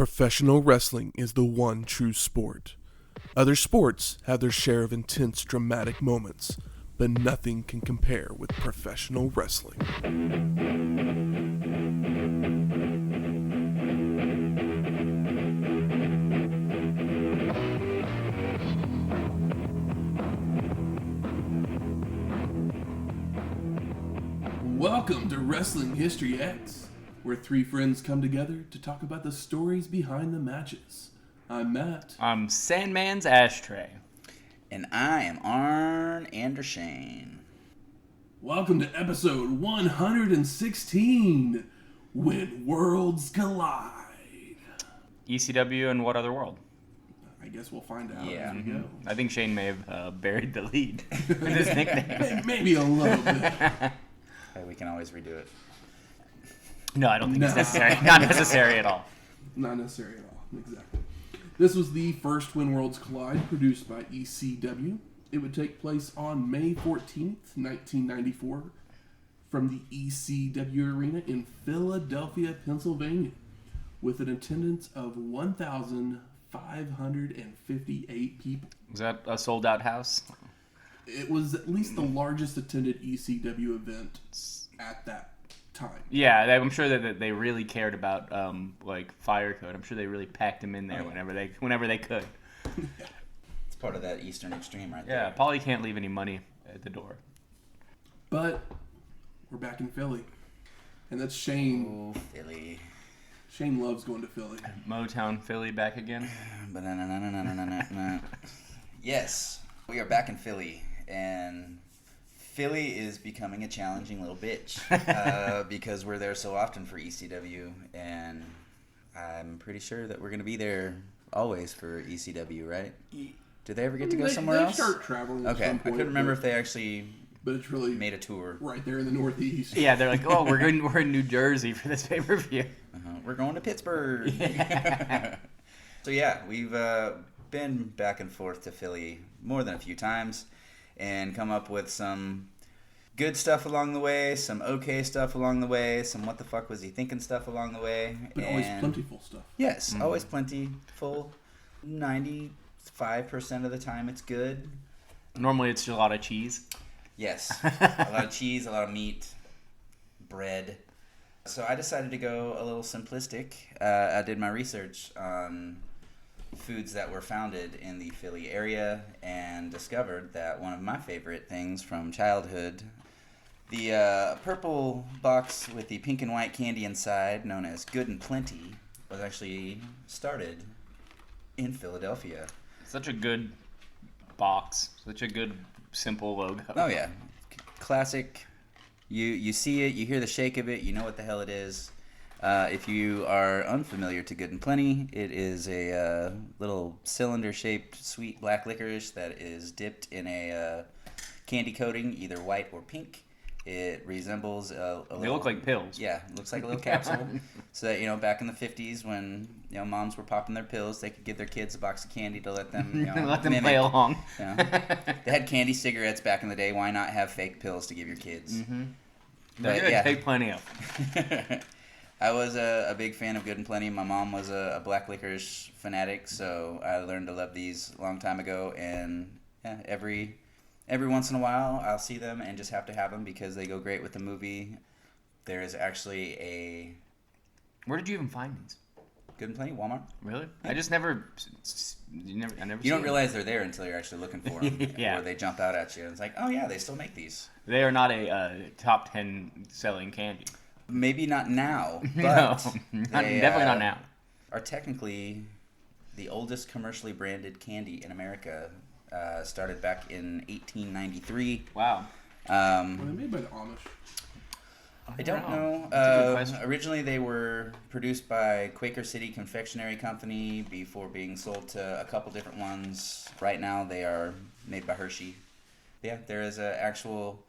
Professional wrestling is the one true sport. Other sports have their share of intense, dramatic moments, but nothing can compare with professional wrestling. Welcome to Wrestling History X, where three friends come together to talk about the stories behind the matches. I'm Matt. I'm Sandman's Ashtray. And I am Arn Andershane. Welcome to episode 116, When Worlds Collide. ECW and what other world? I guess we'll find out Yeah. as we go. I think Shane may have buried the lead with his nickname. Maybe a little bit. Hey, we can always redo it. No, I don't think it's necessary. Not necessary at all. Not necessary at all, exactly. This was the first When Worlds Collide produced by ECW. It would take place on May 14th, 1994, from the ECW Arena in Philadelphia, Pennsylvania, with an attendance of 1,558 people. Was that a sold-out house? It was at least the largest attended ECW event at that time. Yeah, I'm sure that they really cared about fire code. I'm sure they really packed him in there whenever they could. It's part of that Eastern Extreme right Yeah, there. Paulie can't leave any money at the door. But we're back in Philly. And that's Shane. Ooh, Philly. Shane loves going to Philly. Motown Philly back again. Yes, we are back in Philly. And Philly is becoming a challenging little bitch because we're there so often for ECW, and I'm pretty sure that we're going to be there always for ECW, right? Did they ever get to go somewhere else? They start traveling at Okay, some I point, couldn't remember if they actually but it's really made a tour. right there in the Northeast. Yeah, they're like, oh, we're in New Jersey for this pay-per-view. We're going to Pittsburgh. Yeah. So yeah, we've been back and forth to Philly more than a few times and come up with some good stuff along the way, some okay stuff along the way, some what the fuck was he thinking stuff along the way. But always plentiful stuff. Yes, always plentiful. 95% of the time it's good. Normally it's just a lot of cheese. Yes, a lot of cheese, a lot of meat, bread. So I decided to go a little simplistic. I did my research on foods that were founded in the Philly area and discovered that one of my favorite things from childhood, the purple box with the pink and white candy inside, known as Good and Plenty, was actually started in Philadelphia. Such a good box. Such a good, simple logo. Oh, yeah. Classic. You see it, you hear the shake of it, you know what the hell it is. If you are unfamiliar to Good and Plenty, it is a little cylinder-shaped sweet black licorice that is dipped in a candy coating, either white or pink. It resembles a little... They look like pills. Yeah, it looks like a little capsule. So that, back in the 50s when, moms were popping their pills, they could give their kids a box of candy to let them, let them mimic. play along. They had candy cigarettes back in the day. Why not have fake pills to give your kids? Mm-hmm. But, yeah, take plenty of. I was a big fan of Good and Plenty. My mom was a black licorice fanatic, so I learned to love these a long time ago. And yeah, every once in a while, I'll see them and just have to have them because they go great with the movie. There is actually a... Where did you even find these? Good and Plenty, Walmart. Really? I just never... You don't realize they're there until you're actually looking for them. Yeah. Or they jump out at you and it's like, oh yeah, they still make these. They are not a top 10 selling candy. Maybe not now, but No, they, definitely not now. Are technically the oldest commercially branded candy in America. Started back in 1893. Wow. Were they made by the Amish? I don't know. That's a good question. Originally, they were produced by Quaker City Confectionery Company before being sold to a couple different ones. Right now, they are made by Hershey. Yeah, there is an actual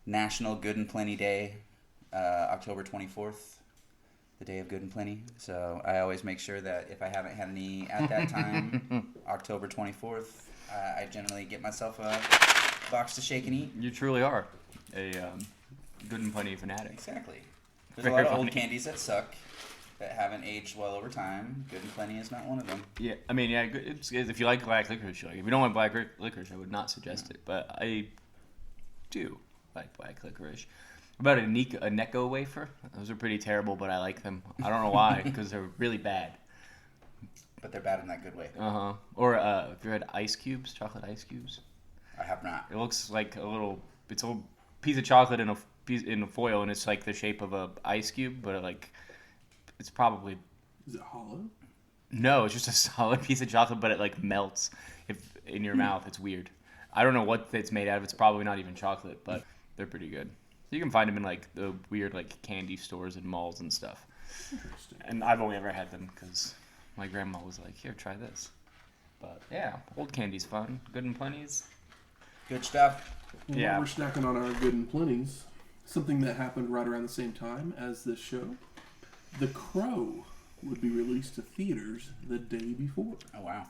National Good and Plenty Day, October 24th, the day of Good and Plenty. So I always make sure that if I haven't had any at that time, October 24th, I generally get myself a box to shake and eat. You truly are a Good and Plenty fanatic. Exactly. There's Very a lot of funny. old candies that suck. that haven't aged well over time. Good and Plenty is not one of them. Yeah, I mean, yeah, it's if you like black licorice, you like it. If you don't like black licorice, I would not suggest it. But I do like black licorice. What about a Necco wafer? Those are pretty terrible, but I like them. I don't know why, because they're really bad. But they're bad in that good way. Uh-huh. Or have you had ice cubes, chocolate ice cubes? I have not. It looks like it's a little piece of chocolate in a foil, and it's like the shape of a ice cube, but it's probably... Is it hollow? No, it's just a solid piece of chocolate, but it melts in your mouth. It's weird. I don't know what it's made out of. It's probably not even chocolate, but they're pretty good. So you can find them in the weird candy stores and malls and stuff. Interesting. And I've only ever had them because my grandma was like, "Here, try this." But yeah, old candy's fun. Good and Plenty's. Good stuff. Yeah. While we're snacking on our Good and Plenty's, something that happened right around the same time as this show, The Crow would be released to theaters the day before. Oh, wow.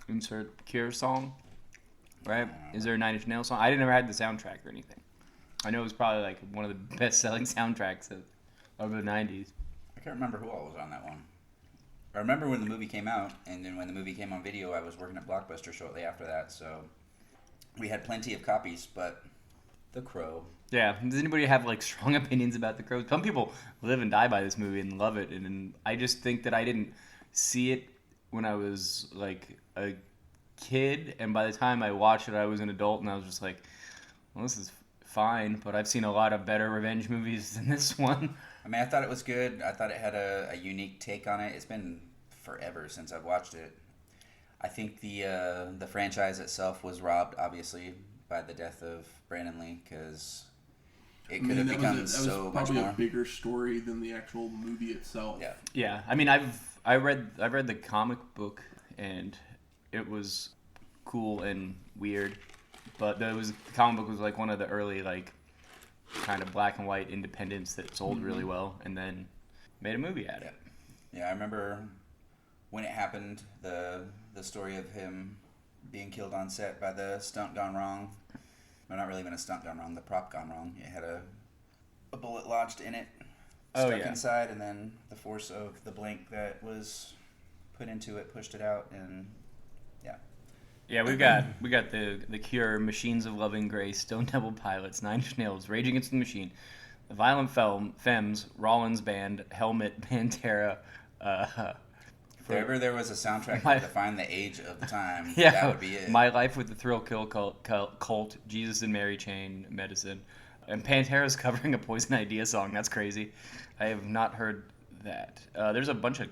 Insert Cure song, right? Is there a Nine Inch Nails song? I never had the soundtrack or anything. I know it was probably one of the best-selling soundtracks of the 90s. I can't remember who all was on that one. I remember when the movie came out, and then when the movie came on video, I was working at Blockbuster shortly after that, so we had plenty of copies, but The Crow. Yeah, does anybody have strong opinions about The Crow? Some people live and die by this movie and love it, and I just think that I didn't see it when I was a kid, and by the time I watched it, I was an adult, and I was just like, well, this is fine, but I've seen a lot of better revenge movies than this one. I mean, I thought it was good. I thought it had a unique take on it. It's been forever since I've watched it. I think the franchise itself was robbed, obviously, by the death of Brandon Lee, because it could have become so much more. Probably a bigger story than the actual movie itself. Yeah. Yeah, I mean, I read the comic book, and it was cool and weird, but the comic book was one of the early kind of black and white independents that sold really well, and then made a movie out of it. Yeah, I remember when it happened, the story of him being killed on set by the stunt gone wrong. No, not really even a stunt gone wrong, the prop gone wrong. It had a bullet lodged in it, stuck inside, and then the force of the blank that was put into it pushed it out, and yeah. Yeah, we got the Cure, Machines of Loving Grace, Stone Temple Pilots, Nine Inch Nails, Rage Against the Machine, the Violent Femmes, Rollins Band, Helmet, Pantera. If ever there was a soundtrack that defined the age of the time, yeah, that would be it. My Life with the Thrill Kill Cult, Jesus and Mary Chain, Medicine, and Pantera's covering a Poison Idea song. That's crazy. I have not heard that. There's a bunch of.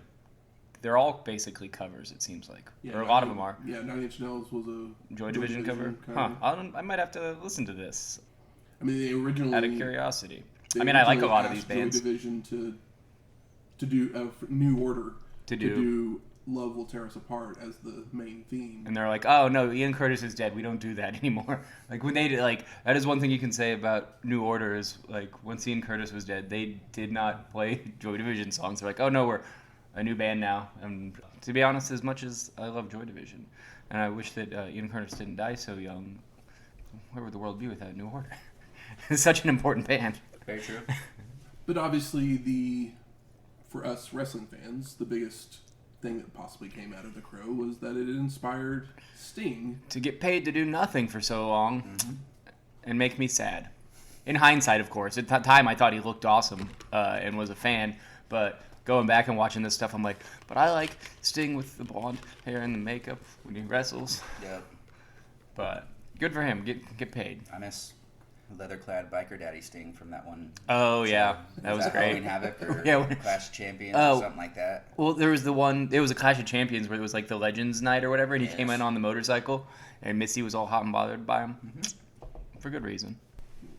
They're all basically covers, it seems like. Yeah, or a lot of them are. Yeah, Nine Inch Nails was a Joy Division cover? Huh. I might have to listen to this. I mean, they originally... Out of curiosity. I mean, I like a lot of these bands. Joy Division to do New Order to do Love Will Tear Us Apart as the main theme. And they're like, oh, no, Ian Curtis is dead. We don't do that anymore. When they did, that is one thing you can say about New Order is, once Ian Curtis was dead, they did not play Joy Division songs. They're like, oh, no, we're a new band now. And to be honest, as much as I love Joy Division, and I wish that Ian Curtis didn't die so young, where would the world be without New Order? It's such an important band. Very true. But obviously, for us wrestling fans, the biggest thing that possibly came out of The Crow was that it inspired Sting to get paid to do nothing for so long and make me sad. In hindsight, of course. At the time, I thought he looked awesome and was a fan, but going back and watching this stuff, I'm like, but I like Sting with the blonde hair and the makeup when he wrestles. Yep. But good for him. Get paid. I miss leather-clad biker daddy Sting from that one. Oh, yeah. That was great. Halloween Havoc or Clash of Champions or something like that. Well, there was it was a Clash of Champions where it was the Legends night or whatever, and he came in on the motorcycle, and Missy was all hot and bothered by him. Mm-hmm. For good reason.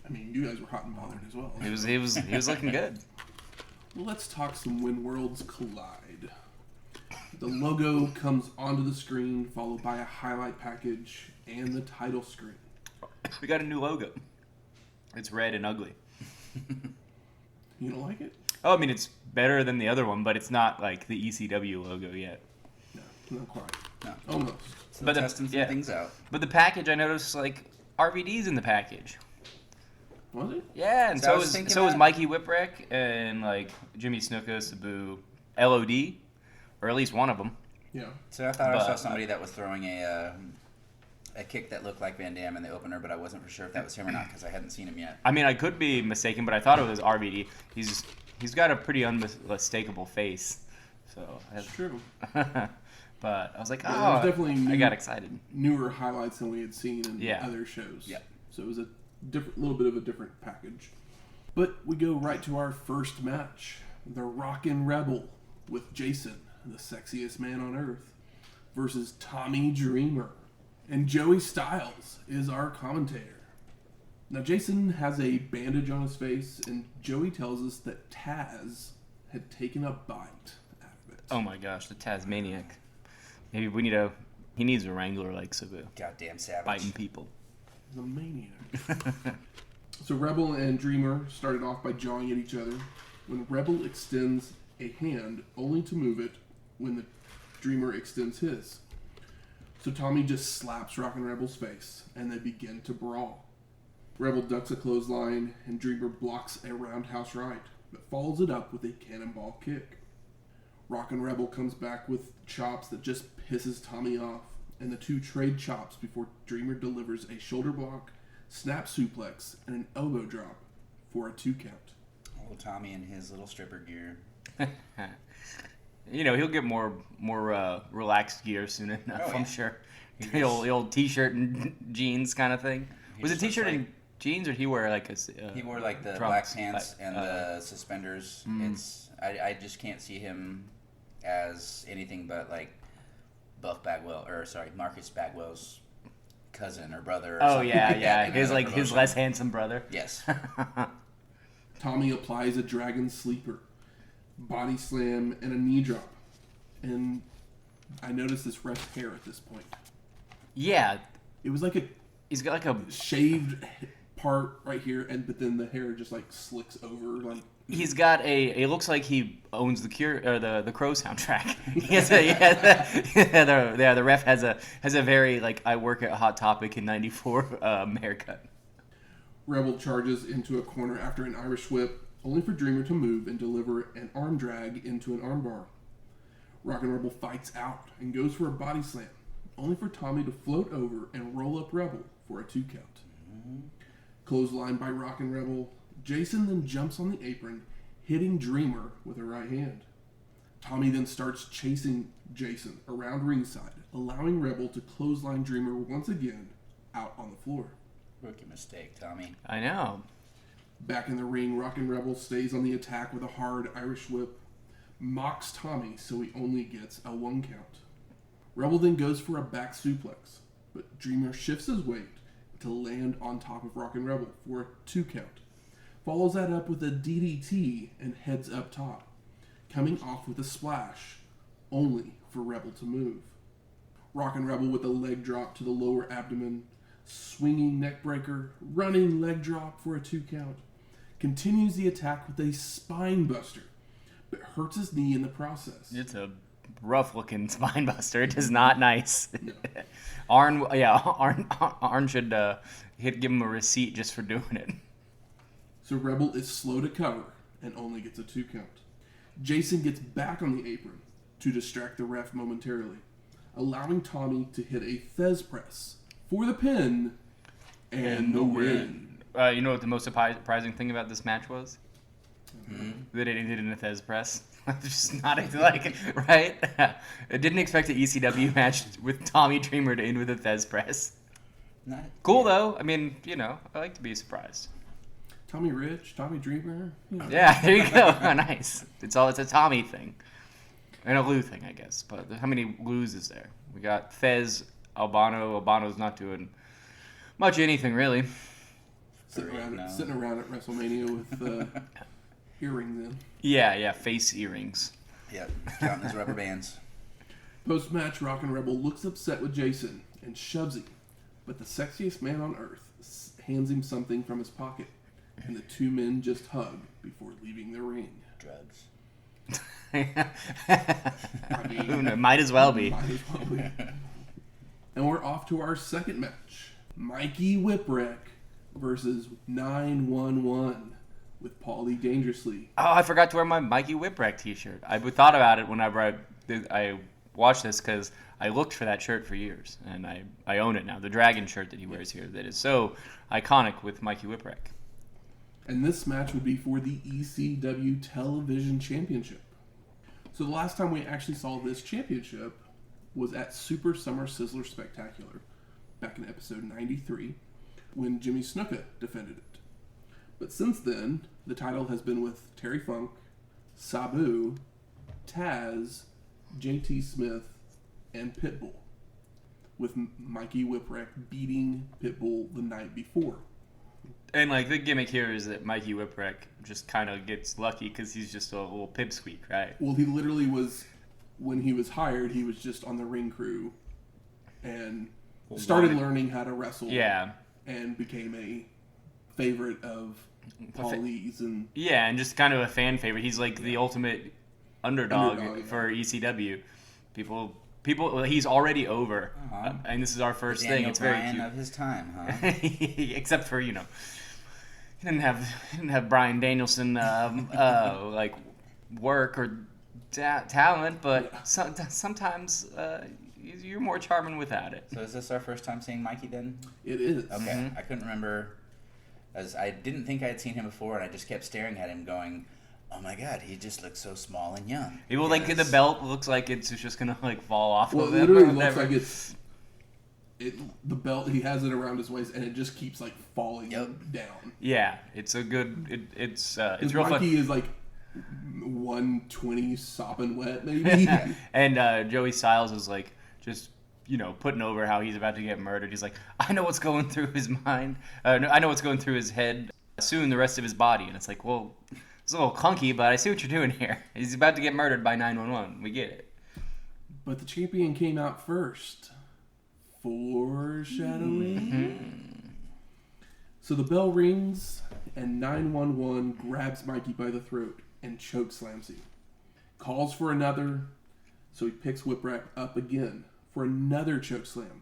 I mean, you guys were hot and bothered as well. He was looking good. Well, let's talk some When Worlds Collide. The logo comes onto the screen, followed by a highlight package and the title screen. We got a new logo. It's red and ugly. You don't like it? Oh, I mean, it's better than the other one, but it's not like the ECW logo yet. No, not quite. No. Almost. Still testing some things out. But the package, I noticed, RVD's in the package. Was it? Yeah, and So so was Mikey Whipwreck and Jimmy Snuka, Sabu. LOD, or at least one of them. Yeah. So I thought I saw somebody that was throwing a kick that looked like Van Damme in the opener, but I wasn't for sure if that was him or not because I hadn't seen him yet. I mean, I could be mistaken, but I thought it was RVD. He's got a pretty unmistakable face. So That's true. But I was like, Yeah, definitely I got excited. Newer highlights than we had seen in Yeah. other shows. Yeah. So it was a little bit of a different package. But we go right to our first match. The Rockin' Rebel with Jason, the sexiest man on earth, versus Tommy Dreamer. And Joey Styles is our commentator. Now, Jason has a bandage on his face, and Joey tells us that Taz had taken a bite out of it. Oh my gosh, the Tazmaniac. Maybe he needs a wrangler like Sabu. Goddamn savage. Biting people. The maniac. So Rebel and Dreamer started off by jawing at each other, when Rebel extends a hand only to move it when the Dreamer extends his. So Tommy just slaps Rockin' Rebel's face, and they begin to brawl. Rebel ducks a clothesline, and Dreamer blocks a roundhouse right, but follows it up with a cannonball kick. Rockin' Rebel comes back with chops that just pisses Tommy off, and the two trade chops before Dreamer delivers a shoulder block, snap suplex, and an elbow drop for a 2 count. Old Tommy in his little stripper gear. He'll get more relaxed gear soon enough, Oh, yeah. I'm sure. The old t-shirt and jeans kind of thing. Was it t-shirt and jeans, or did he wear like a... He wore like the trunks, black pants and the suspenders. I just can't see him as anything but like Marcus Bagwell's cousin or brother. Or something like that in his less handsome brother. Yes. Tommy applies a dragon sleeper, body slam, and a knee drop. And I noticed this ref's hair at this point. Yeah. It was like He's got like a... shaved part right here, but then the hair just like slicks over. Like He's got it looks like he owns the Crow soundtrack. The ref has a very like I work at Hot Topic in '94 haircut. Rebel charges into a corner after an Irish whip, only for Dreamer to move and deliver an arm drag into an armbar. Rockin' Rebel fights out and goes for a body slam, only for Tommy to float over and roll up Rebel for a 2 count. Clothesline by Rockin' Rebel. Jason then jumps on the apron, hitting Dreamer with a right hand. Tommy then starts chasing Jason around ringside, allowing Rebel to clothesline Dreamer once again out on the floor. Rookie mistake, Tommy. I know. Back in the ring, Rockin' Rebel stays on the attack with a hard Irish whip, mocks Tommy so he only gets a 1 count. Rebel then goes for a back suplex, but Dreamer shifts his weight to land on top of Rockin' Rebel for a 2 count. Follows that up with a DDT and heads up top, coming off with a splash, only for Rebel to move. Rockin' Rebel with a leg drop to the lower abdomen, swinging neck breaker, running leg drop for a 2 count. Continues the attack with a spine buster, but hurts his knee in the process. It's a rough looking spine buster. It is not nice. No. Arn should give him a receipt just for doing it. So Rebel is slow to cover and only gets a 2 count. Jason gets back on the apron to distract the ref momentarily, allowing Tommy to hit a Fez press for the pin and the win. You know what the most surprising thing about this match was? That it ended in a Fez press. Just not like, right? I didn't expect an ECW match with Tommy Dreamer to end with a Fez press. Cool though. I mean, I like to be surprised. Tommy Rich, Tommy Dreamer. Yeah, there you go. Nice. It's a Tommy thing. And a Lou thing, I guess. But how many Lou's is there? We got Fez, Albano. Albano's not doing much anything, really. Sitting around at WrestleMania with earrings in. Yeah, face earrings. Yep, counting his rubber bands. Post-match, Rockin' Rebel looks upset with Jason and shoves him, but the sexiest man on earth hands him something from his pocket, and the two men just hug before leaving the ring. Drugs. I mean, might as well be. Might as well be. And we're off to our second match. Mikey Whipwreck versus 911. with Paulie dangerously. Oh, I forgot to wear my Mikey Whipwreck t-shirt. I thought about it whenever I watched this because I looked for that shirt for years, and I own it now. The dragon shirt that he wears here that is so iconic with Mikey Whipwreck. And this match would be for the ECW Television Championship. So the last time we actually saw this championship was at Super Summer Sizzler Spectacular back in episode 93 when Jimmy Snuka defended it. But since then, the title has been with Terry Funk, Sabu, Taz, JT Smith, and Pitbull, with Mikey Whipwreck beating Pitbull the night before. And like the gimmick here is that Mikey Whipwreck just kind of gets lucky because he's just a little pipsqueak, right? Well, he literally was, when he was hired, he was just on the ring crew and started learning how to wrestle. Yeah. And became a favorite of Paulie's. And just kind of a fan favorite. He's like the ultimate underdog for ECW. People, he's already over, and this is our first thing. It's very cute. Of his time, huh? Except for he didn't have Bryan Danielson like work or talent, but sometimes you're more charming without it. So is this our first time seeing Mikey then? It is. Okay, Mm-hmm. I couldn't remember, as I didn't think I had seen him before, and I just kept staring at him, going, "Oh my God, he just looks so small and young." Well, like the belt looks like it's just gonna like fall off. Well, of it him literally or looks whatever. like the belt, he has it around his waist, and it just keeps like falling down. Yeah, it's a good. It's Because real fun. Mikey is like 120 sopping wet, maybe. And Joey Styles is like just putting over how he's about to get murdered. He's like, I know what's going through his mind. I know what's going through his head. Soon the rest of his body, and it's like, well, it's a little clunky, but I see what you're doing here. He's about to get murdered by 911. We get it. But the champion came out first. Foreshadowing. Mm-hmm. So the bell rings, and 911 grabs Mikey by the throat and chokeslams him. Calls for another, so he picks Whipwreck up again for another chokeslam.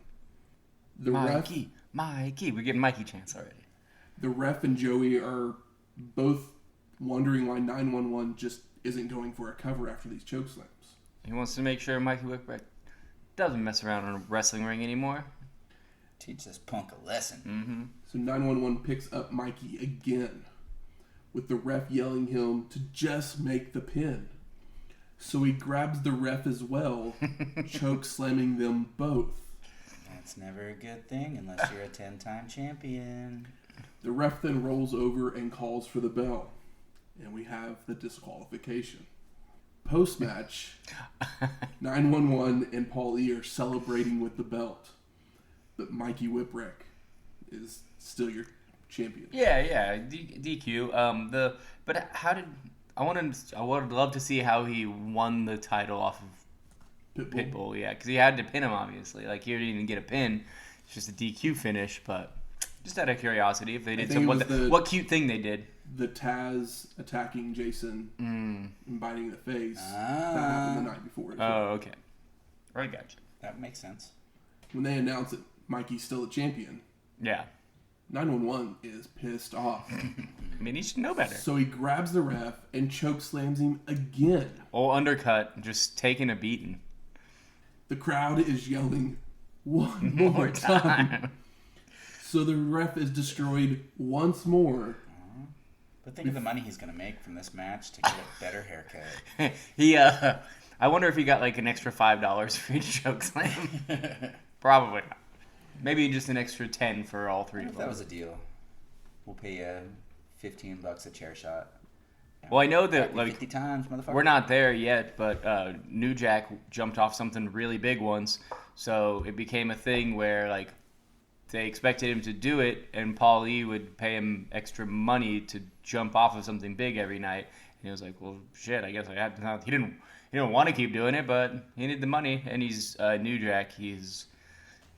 Mikey, we're getting Mikey chance already. The ref and Joey are both wondering why 911 just isn't going for a cover after these chokeslams. He wants to make sure Mikey Whipwreck doesn't mess around in a wrestling ring anymore. Teach this punk a lesson. Mm-hmm. So 911 picks up Mikey again, with the ref yelling him to just make the pin. So he grabs the ref as well, choke slamming them both. That's never a good thing unless you're a 10-time champion. The ref then rolls over and calls for the bell, and we have the disqualification. Post-match, 911 and Paul E are celebrating with the belt, but Mikey Whipwreck is still your champion. Yeah, DQ. But how did I would love to see how he won the title off of Pitbull. Yeah, because he had to pin him obviously. Like he didn't even get a pin; it's just a DQ finish. But just out of curiosity, if they did what cute thing they did. The Taz attacking Jason and biting the face. That happened the night before. Oh, okay. I gotcha. That makes sense. When they announce that Mikey's still a champion, Yeah. 911 is pissed off. I mean, he should know better. So he grabs the ref and choke slams him again. Oh, undercut, just taking a beating. The crowd is yelling one more time. So the ref is destroyed once more. But think of the money he's going to make from this match to get a better haircut. I wonder if he got like an extra $5 for each choke slam. Probably not. Maybe just an extra 10 for all three of them. That was a deal. We'll pay you $15 a chair shot. Well, I know that like 50 times, motherfucker. we're not there yet, but New Jack jumped off something really big once, so it became a thing where like they expected him to do it, and Paul E would pay him extra money to jump off of something big every night. And he was like, "Well, shit, I guess I had to." He didn't want to keep doing it, but he needed the money, and he's New Jack. He's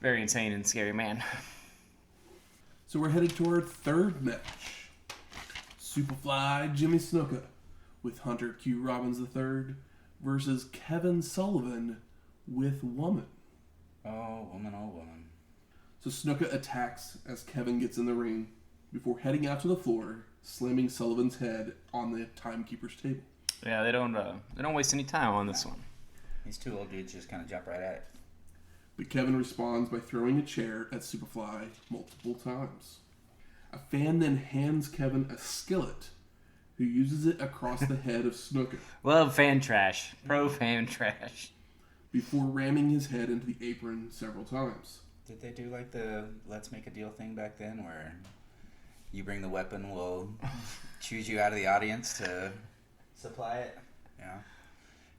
very insane and scary man. So we're headed to our third match. Supafly Jimmy Snuka with Hunter Q. Robbins III versus Kevin Sullivan with Woman. Oh, woman. So Snuka attacks as Kevin gets in the ring before heading out to the floor slamming Sullivan's head on the timekeeper's table. Yeah, they don't waste any time on this one. These two old dudes just kind of jump right at it. But Kevin responds by throwing a chair at Supafly multiple times. A fan then hands Kevin a skillet, who uses it across the head of Snuka. Love fan trash. Pro fan trash. Before ramming his head into the apron several times. Did they do like the let's make a deal thing back then where you bring the weapon, we'll choose you out of the audience to supply it? Yeah.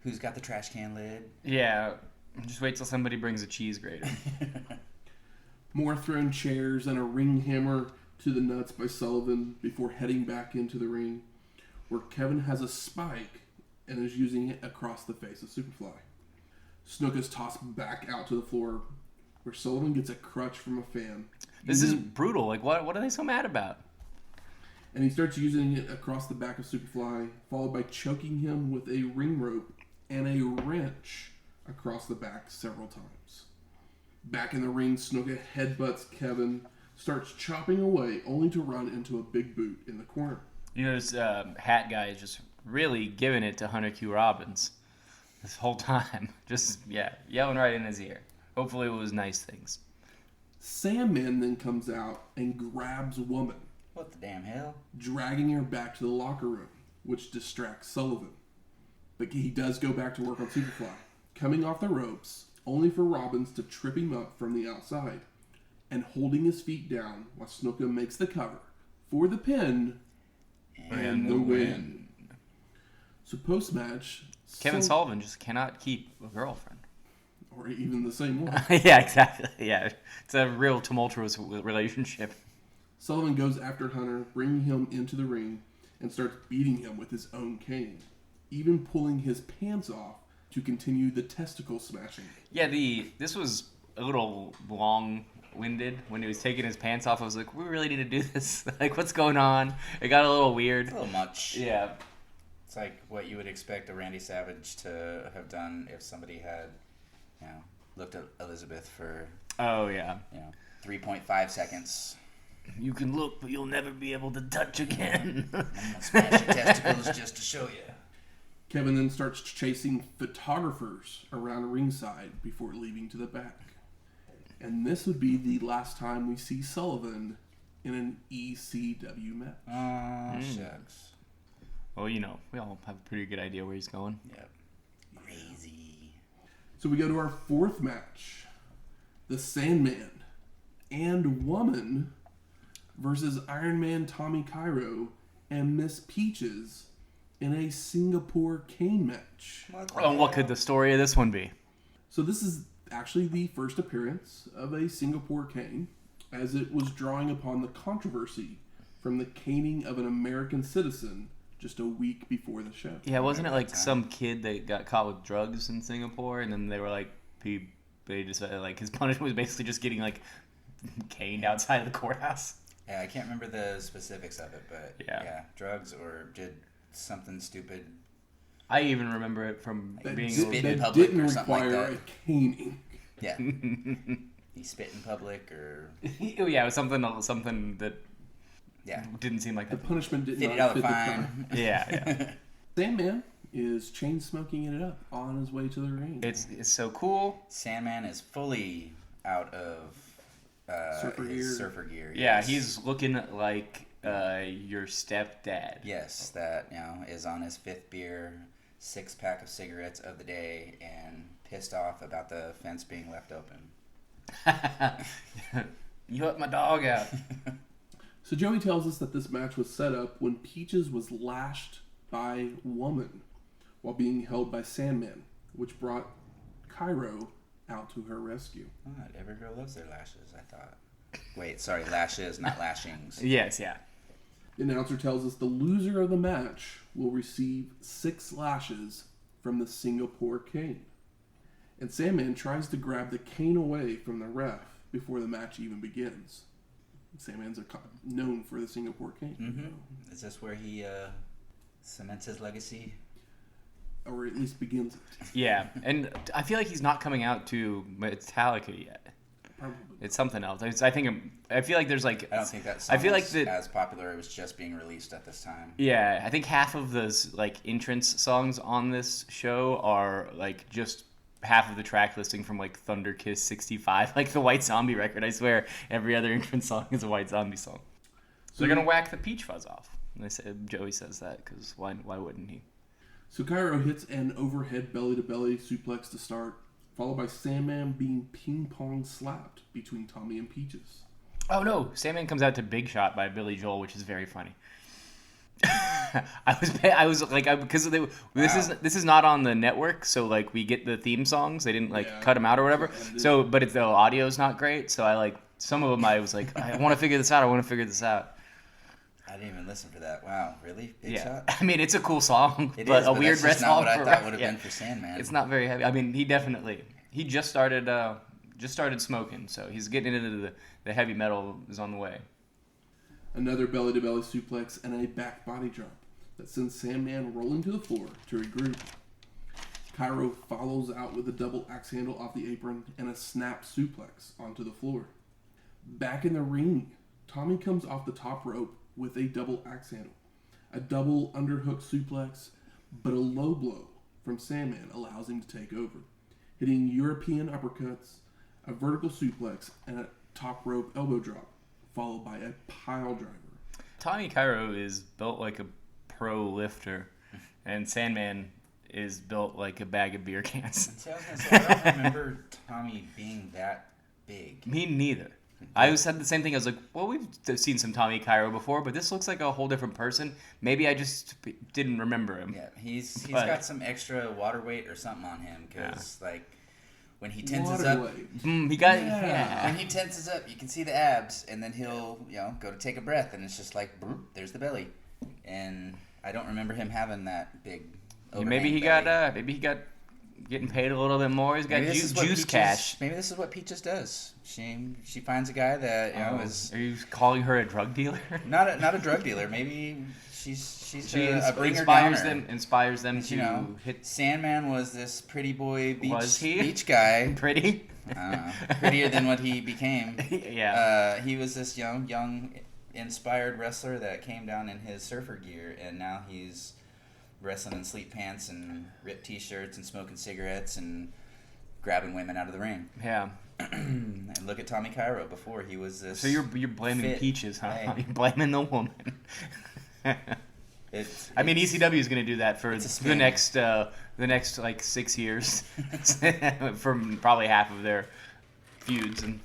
Who's got the trash can lid? Yeah. Just wait till somebody brings a cheese grater. More thrown chairs and a ring hammer to the nuts by Sullivan before heading back into the ring, where Kevin has a spike and is using it across the face of Supafly. Snuka's tossed back out to the floor, where Sullivan gets a crutch from a fan. This is brutal. Like, what are they so mad about? And he starts using it across the back of Supafly, followed by choking him with a ring rope and a wrench across the back several times. Back in the ring, Snuka headbutts Kevin, starts chopping away, only to run into a big boot in the corner. You know, this hat guy is just really giving it to Hunter Q. Robbins this whole time. Just, yelling right in his ear. Hopefully it was nice things. Sandman then comes out and grabs a woman, What the damn hell? dragging her back to the locker room, which distracts Sullivan. But he does go back to work on Supafly, coming off the ropes, only for Robbins to trip him up from the outside, and holding his feet down while Snuka makes the cover for the pin and the win. So post-match, Kevin Sullivan just cannot keep a girlfriend. Or even the same one. Yeah, exactly. Yeah, it's a real tumultuous relationship. Sullivan goes after Hunter, bringing him into the ring, and starts beating him with his own cane, even pulling his pants off to continue the testicle smashing. Yeah, this was a little long-winded. When he was taking his pants off, I was like, we really need to do this? Like, what's going on? It got a little weird. A little much. Yeah. It's like what you would expect a Randy Savage to have done if somebody had, looked at Elizabeth for, Oh, yeah. 3.5 seconds. You can look, but you'll never be able to touch again. I'm gonna smash your testicles just to show you. Kevin then starts chasing photographers around ringside before leaving to the back. And this would be the last time we see Sullivan in an ECW match. Oh, shucks. Well, we all have a pretty good idea where he's going. Yep. Crazy. So we go to our fourth match. The Sandman and Woman versus Ironman Tommy Cairo and Miss Peaches in a Singapore cane match. What could the story of this one be? So this is actually the first appearance of a Singapore cane, as it was drawing upon the controversy from the caning of an American citizen just a week before the show. Yeah, wasn't it like some kid that got caught with drugs in Singapore, and then they were like, they just like his punishment was basically just getting like caned outside of the courthouse. Yeah, I can't remember the specifics of it, but yeah, drugs or did something stupid. I even remember it from being spit in that public didn't or something like require that. a caning. Yeah. He spit in public or... Yeah, it was something that didn't seem like The that. punishment did $50 not fit the fine. crime. Yeah. Sandman is chain smoking it up on his way to the ring. It's so cool. Sandman is fully out of his surfer gear. Yeah, yes. he's looking like your stepdad. Yes, that is on his 5th beer, 6-pack of cigarettes of the day, and pissed off about the fence being left open. You let my dog out. So Joey tells us that this match was set up when Peaches was lashed by Woman while being held by Sandman, which brought Cairo out to her rescue. Oh, every girl loves their lashes, I thought. Wait, sorry, lashes, not lashings. Yes, yeah. The announcer tells us the loser of the match will receive 6 lashes from the Singapore cane. And Sandman tries to grab the cane away from the ref before the match even begins. Sandman's known for the Singapore cane. Mm-hmm. Is this where he cements his legacy? Or at least begins it. Yeah, and I feel like he's not coming out to Metallica yet. Probably. It's something else. I feel like there's like. I don't think that song was as popular. It was just being released at this time. Yeah, I think half of those like entrance songs on this show are like just half of the track listing from like Thunder Kiss 65, like the White Zombie record. I swear, every other entrance song is a White Zombie song. So they're gonna whack the peach fuzz off. And they say Joey says that because why wouldn't he? So Cairo hits an overhead belly-to-belly suplex to start, followed by Sandman being ping-pong slapped between Tommy and Peaches. Oh no! Sandman comes out to Big Shot by Billy Joel, which is very funny. I was like, because this is not on the network, so like we get the theme songs. They didn't cut them out or whatever. So, but the audio's not great. So I like some of them. I was like, I want to figure this out. I didn't even listen for that. Wow, really? Big Shot? I mean, it's a cool song, but a weird that's not what I thought would have been for Sandman. It's not very heavy. I mean, he just started smoking, so he's getting into the heavy metal is on the way. Another belly-to-belly suplex and a back body drop that sends Sandman rolling to the floor to regroup. Cairo follows out with a double axe handle off the apron and a snap suplex onto the floor. Back in the ring, Tommy comes off the top rope with a double axe handle, a double underhook suplex, but a low blow from Sandman allows him to take over, hitting European uppercuts, a vertical suplex, and a top rope elbow drop, followed by a pile driver. Tommy Cairo is built like a pro lifter, and Sandman is built like a bag of beer cans. I don't remember Tommy being that big. Me neither. I said the same thing. I was like, well, we've seen some Tommy Cairo before, but this looks like a whole different person. Maybe I just didn't remember him. Yeah, he's got some extra water weight or something on him, because like when he tenses up, when he tenses up, you can see the abs, and then he'll go to take a breath, and it's just like there's the belly, and I don't remember him having that big. Maybe he got getting paid a little bit more. He's got juice cash. Maybe this is what Peaches does. She finds a guy that is. Are you calling her a drug dealer? Not a drug dealer. Maybe she inspires them to hit. Sandman was this pretty boy beach guy. Pretty? Prettier than what he became. Yeah. He was this young, inspired wrestler that came down in his surfer gear, and now he's wrestling in sleep pants and ripped t-shirts and smoking cigarettes and grabbing women out of the ring. Yeah. And look at Tommy Cairo before he was this. So you're blaming Peaches, huh? Hey. You're blaming the woman. I mean, ECW is going to do that for the next like 6 years, from probably half of their feuds. And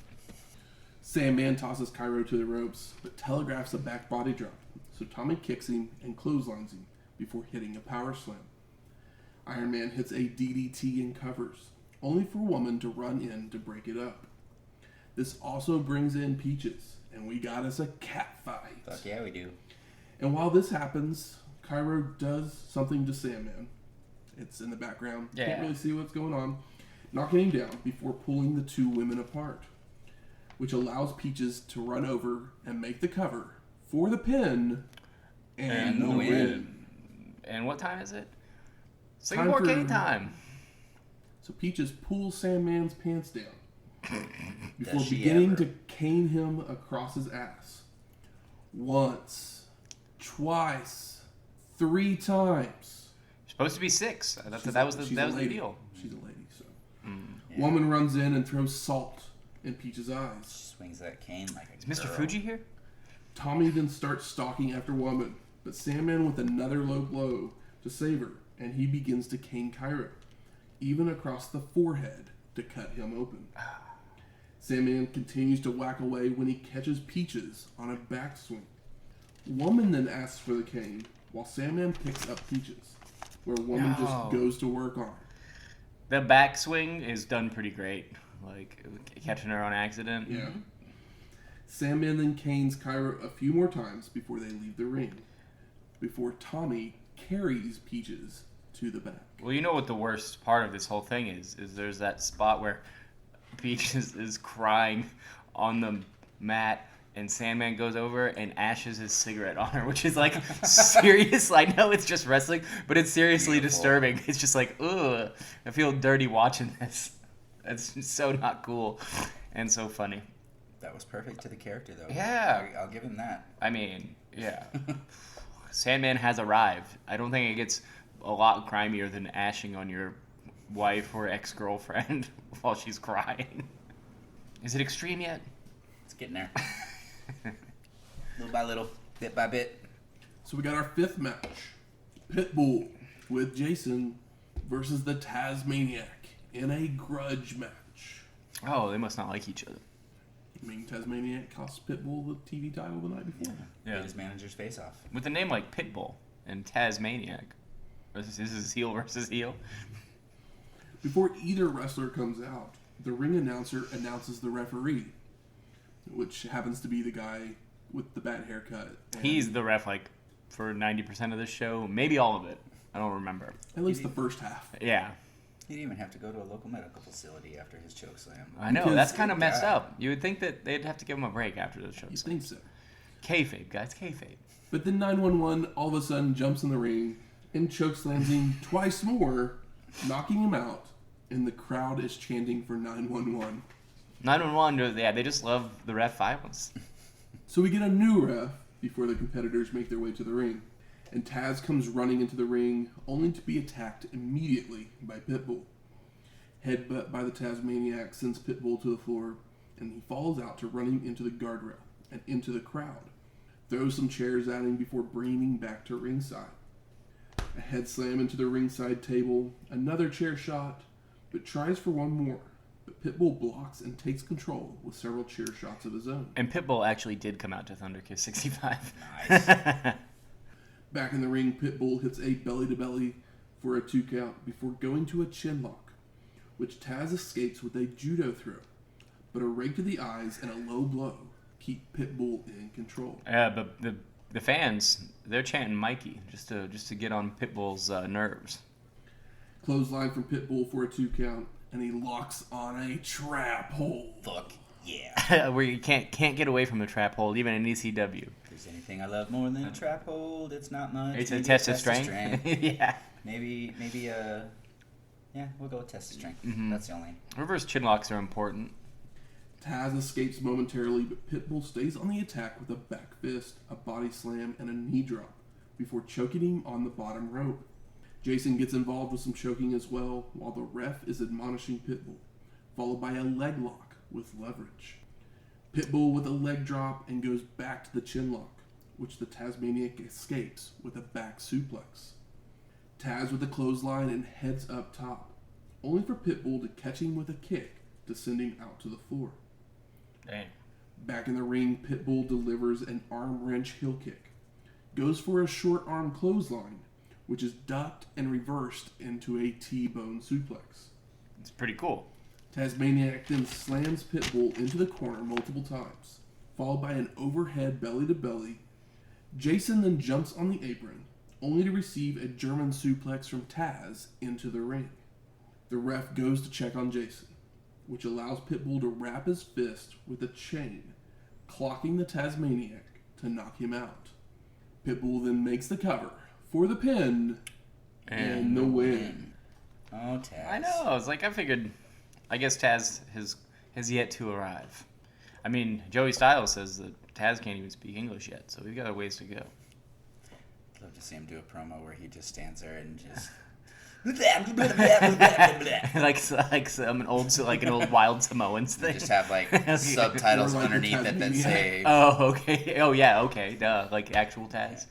Sandman tosses Cairo to the ropes, but telegraphs a back body drop. So Tommy kicks him and clotheslines him before hitting a power slam. Ironman hits a DDT and covers, only for Woman to run in to break it up. This also brings in Peaches, and we got us a cat fight. Fuck yeah, we do. And while this happens, Cairo does something to Sandman. It's in the background. Yeah. Can't really see what's going on. Knocking him down before pulling the two women apart, which allows Peaches to run over and make the cover for the pin and the win. And what time is it? Singapore K time. So Peaches pulls Sandman's pants down before beginning to cane him across his ass. Once, twice, 3 times. Supposed to be 6. That was the deal. She's a lady, so. Yeah. Woman runs in and throws salt in Peaches' eyes. She swings that cane like a Is Mr. Fuji here? Tommy then starts stalking after Woman, but Sandman with another low blow to save her, and he begins to cane Cairo, even across the forehead to cut him open. Sandman continues to whack away when he catches Peaches on a backswing. Woman then asks for the cane, while Sandman picks up Peaches, where Woman just goes to work on her. The backswing is done pretty great, like catching her on accident. Yeah. Sandman then canes Cairo a few more times before they leave the ring, before Tommy carries Peaches to the back. Well, you know what the worst part of this whole thing is there's that spot where Peaches is crying on the mat, and Sandman goes over and ashes his cigarette on her, which is like serious. I know it's just wrestling, but it's seriously disturbing. It's just like, ugh, I feel dirty watching this. It's so not cool. and so funny. That was perfect to the character, though. Yeah. I'll give him that. I mean, yeah. Sandman has arrived. I don't think it gets a lot grimier than ashing on your wife or ex-girlfriend while she's crying. Is it extreme yet? It's getting there. Little by little, bit by bit. So we got our 5th match. Pitbull with Jason versus the Tazmaniac in a grudge match. Oh, they must not like each other. I mean, Tazmaniac cost Pitbull the TV title the night before. Yeah. His manager's face off. With a name like Pitbull and Tazmaniac. This is heel versus heel. Before either wrestler comes out, the ring announcer announces the referee, which happens to be the guy with the bad haircut. And He's the ref, like, for 90% of this show. Maybe all of it. I don't remember. at least the first half. Yeah. He didn't even have to go to a local medical facility after his chokeslam. I know. Because That's kind of it messed died. up. You would think that they'd have to give him a break after the show. You think so? Kayfabe, guys. Kayfabe. But then 911 all of a sudden jumps in the ring and chokeslams him twice more, knocking him out, and the crowd is chanting for 911. 911, yeah, they just love the ref violence. So we get a new ref before the competitors make their way to the ring. And Taz comes running into the ring, only to be attacked immediately by Pitbull. Headbutt by the Tazmaniac sends Pitbull to the floor, and he falls out to running into the guardrail and into the crowd. Throws some chairs at him before bringing him back to ringside. A head slam into the ringside table, another chair shot, but tries for one more. But Pitbull blocks and takes control with several chair shots of his own. And Pitbull actually did come out to Thunderkiss 65. Nice. Back in the ring, Pitbull hits a belly-to-belly for a 2 count before going to a chin lock, which Taz escapes with a judo throw. But a rake to the eyes and a low blow keep Pitbull in control. But the fans, they're chanting Mikey just to get on Pitbull's nerves. Clothesline from Pitbull for a 2 count, and he locks on a trap hold. Fuck yeah. Where you can't get away from the trap hold, even in ECW. If there's anything I love more than a trap hold, it's not much. It's a Maybe test of strength. Yeah. Maybe yeah, we'll go with test of strength. Mhm. That's the only. Reverse chin locks are important. Taz escapes momentarily, but Pitbull stays on the attack with a back fist, a body slam, and a knee drop before choking him on the bottom rope. Jason gets involved with some choking as well, while the ref is admonishing Pitbull, followed by a leg lock with leverage. Pitbull with a leg drop and goes back to the chin lock, which the Tazmaniac escapes with a back suplex. Taz with a clothesline and heads up top, only for Pitbull to catch him with a kick to send him out to the floor. Dang. Back in the ring, Pitbull delivers an arm wrench heel kick, goes for a short arm clothesline, which is ducked and reversed into a T-bone suplex. It's pretty cool. Tazmaniac then slams Pitbull into the corner multiple times, followed by an overhead belly-to-belly. Jason then jumps on the apron, only to receive a German suplex from Taz into the ring. The ref goes to check on Jason, which allows Pitbull to wrap his fist with a chain, clocking the Tazmaniac to knock him out. Pitbull then makes the cover for the pin and the win. Oh, Taz. I know. It's like I figured. I guess Taz has yet to arrive. I mean, Joey Styles says that Taz can't even speak English yet, so we've got a ways to go. I'd love to see him do a promo where he just stands there and just. like an old wild Samoans thing. Just have like subtitles Or like underneath the it that Tasmaniac. say Oh, okay. Oh, yeah. Okay. Duh. Like actual Taz.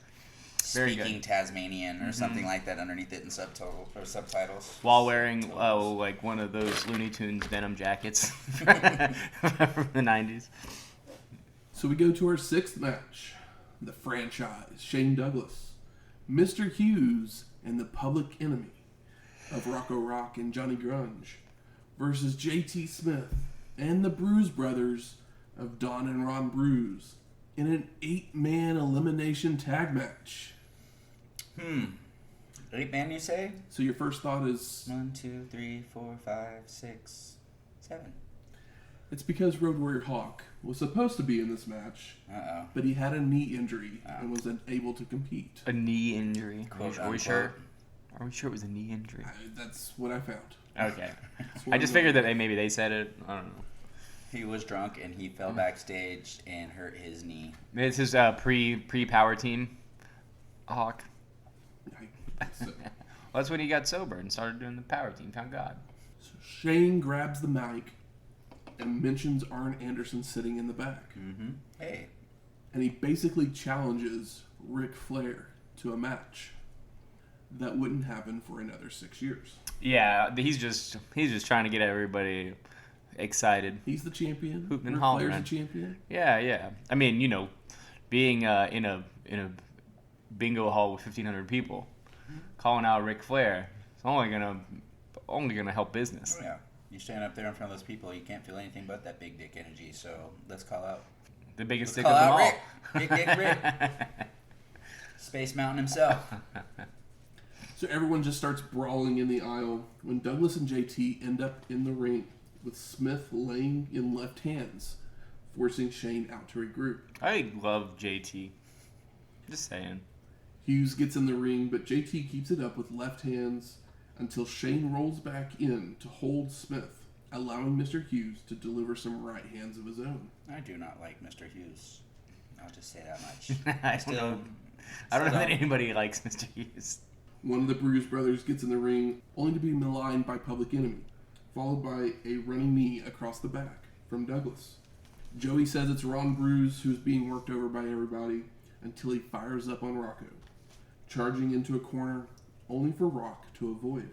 Very speaking good. Tasmanian or something like that underneath it in subtitles. While wearing like one of those Looney Tunes denim jackets from the 90s. So we go to our 6th match. The franchise, Shane Douglas, Mr. Hughes, and the public enemy of Rocco Rock and Johnny Grunge versus JT Smith and the Bruise brothers of Don and Ron Bruise in an 8-man elimination tag match. 8-man, you say? So your first thought is 1, 2, 3, 4, 5, 6, 7. it's because Road Warrior Hawk was supposed to be in this match, Uh-oh. but he had a knee injury and was unable to compete. A knee injury. Quote, Are we unquote. sure? Are we sure it was a knee injury? That's what I found. Okay. That's what I just I'm figured that maybe they said it. I don't know. He was drunk and he fell backstage and hurt his knee. It's his pre-power team, Hawk. So, Well, that's when he got sober and started doing the power team. Found God. so Shane grabs the mic and mentions Arn Anderson sitting in the back. Mm-hmm. Hey. And he basically challenges Ric Flair to a match. That wouldn't happen for another 6 years. Yeah, he's just trying to get everybody excited. He's the champion. Hooting and Ric hollering. Flair's the champion. Yeah. I mean, being in a bingo hall with 1,500 people, calling out Ric Flair, it's only gonna help business. Oh, yeah. You stand up there in front of those people, you can't feel anything but that big dick energy. So let's call out. The biggest Let's dick of call them out all. Rick. Big Dick Rick. Space Mountain himself. So everyone just starts brawling in the aisle when Douglas and JT end up in the ring with Smith laying in left hands, forcing Shane out to regroup. I love JT. Just saying. Hughes gets in the ring, but JT keeps it up with left hands until Shane rolls back in to hold Smith, allowing Mr. Hughes to deliver some right hands of his own. I do not like Mr. Hughes. I'll just say that much. I don't know that anybody likes Mr. Hughes. One of the Bruise brothers gets in the ring, only to be maligned by Public Enemy, followed by a running knee across the back from Douglas. Joey says it's Ron Bruise who's being worked over by everybody until he fires up on Rocco, charging into a corner, only for Rock to avoid.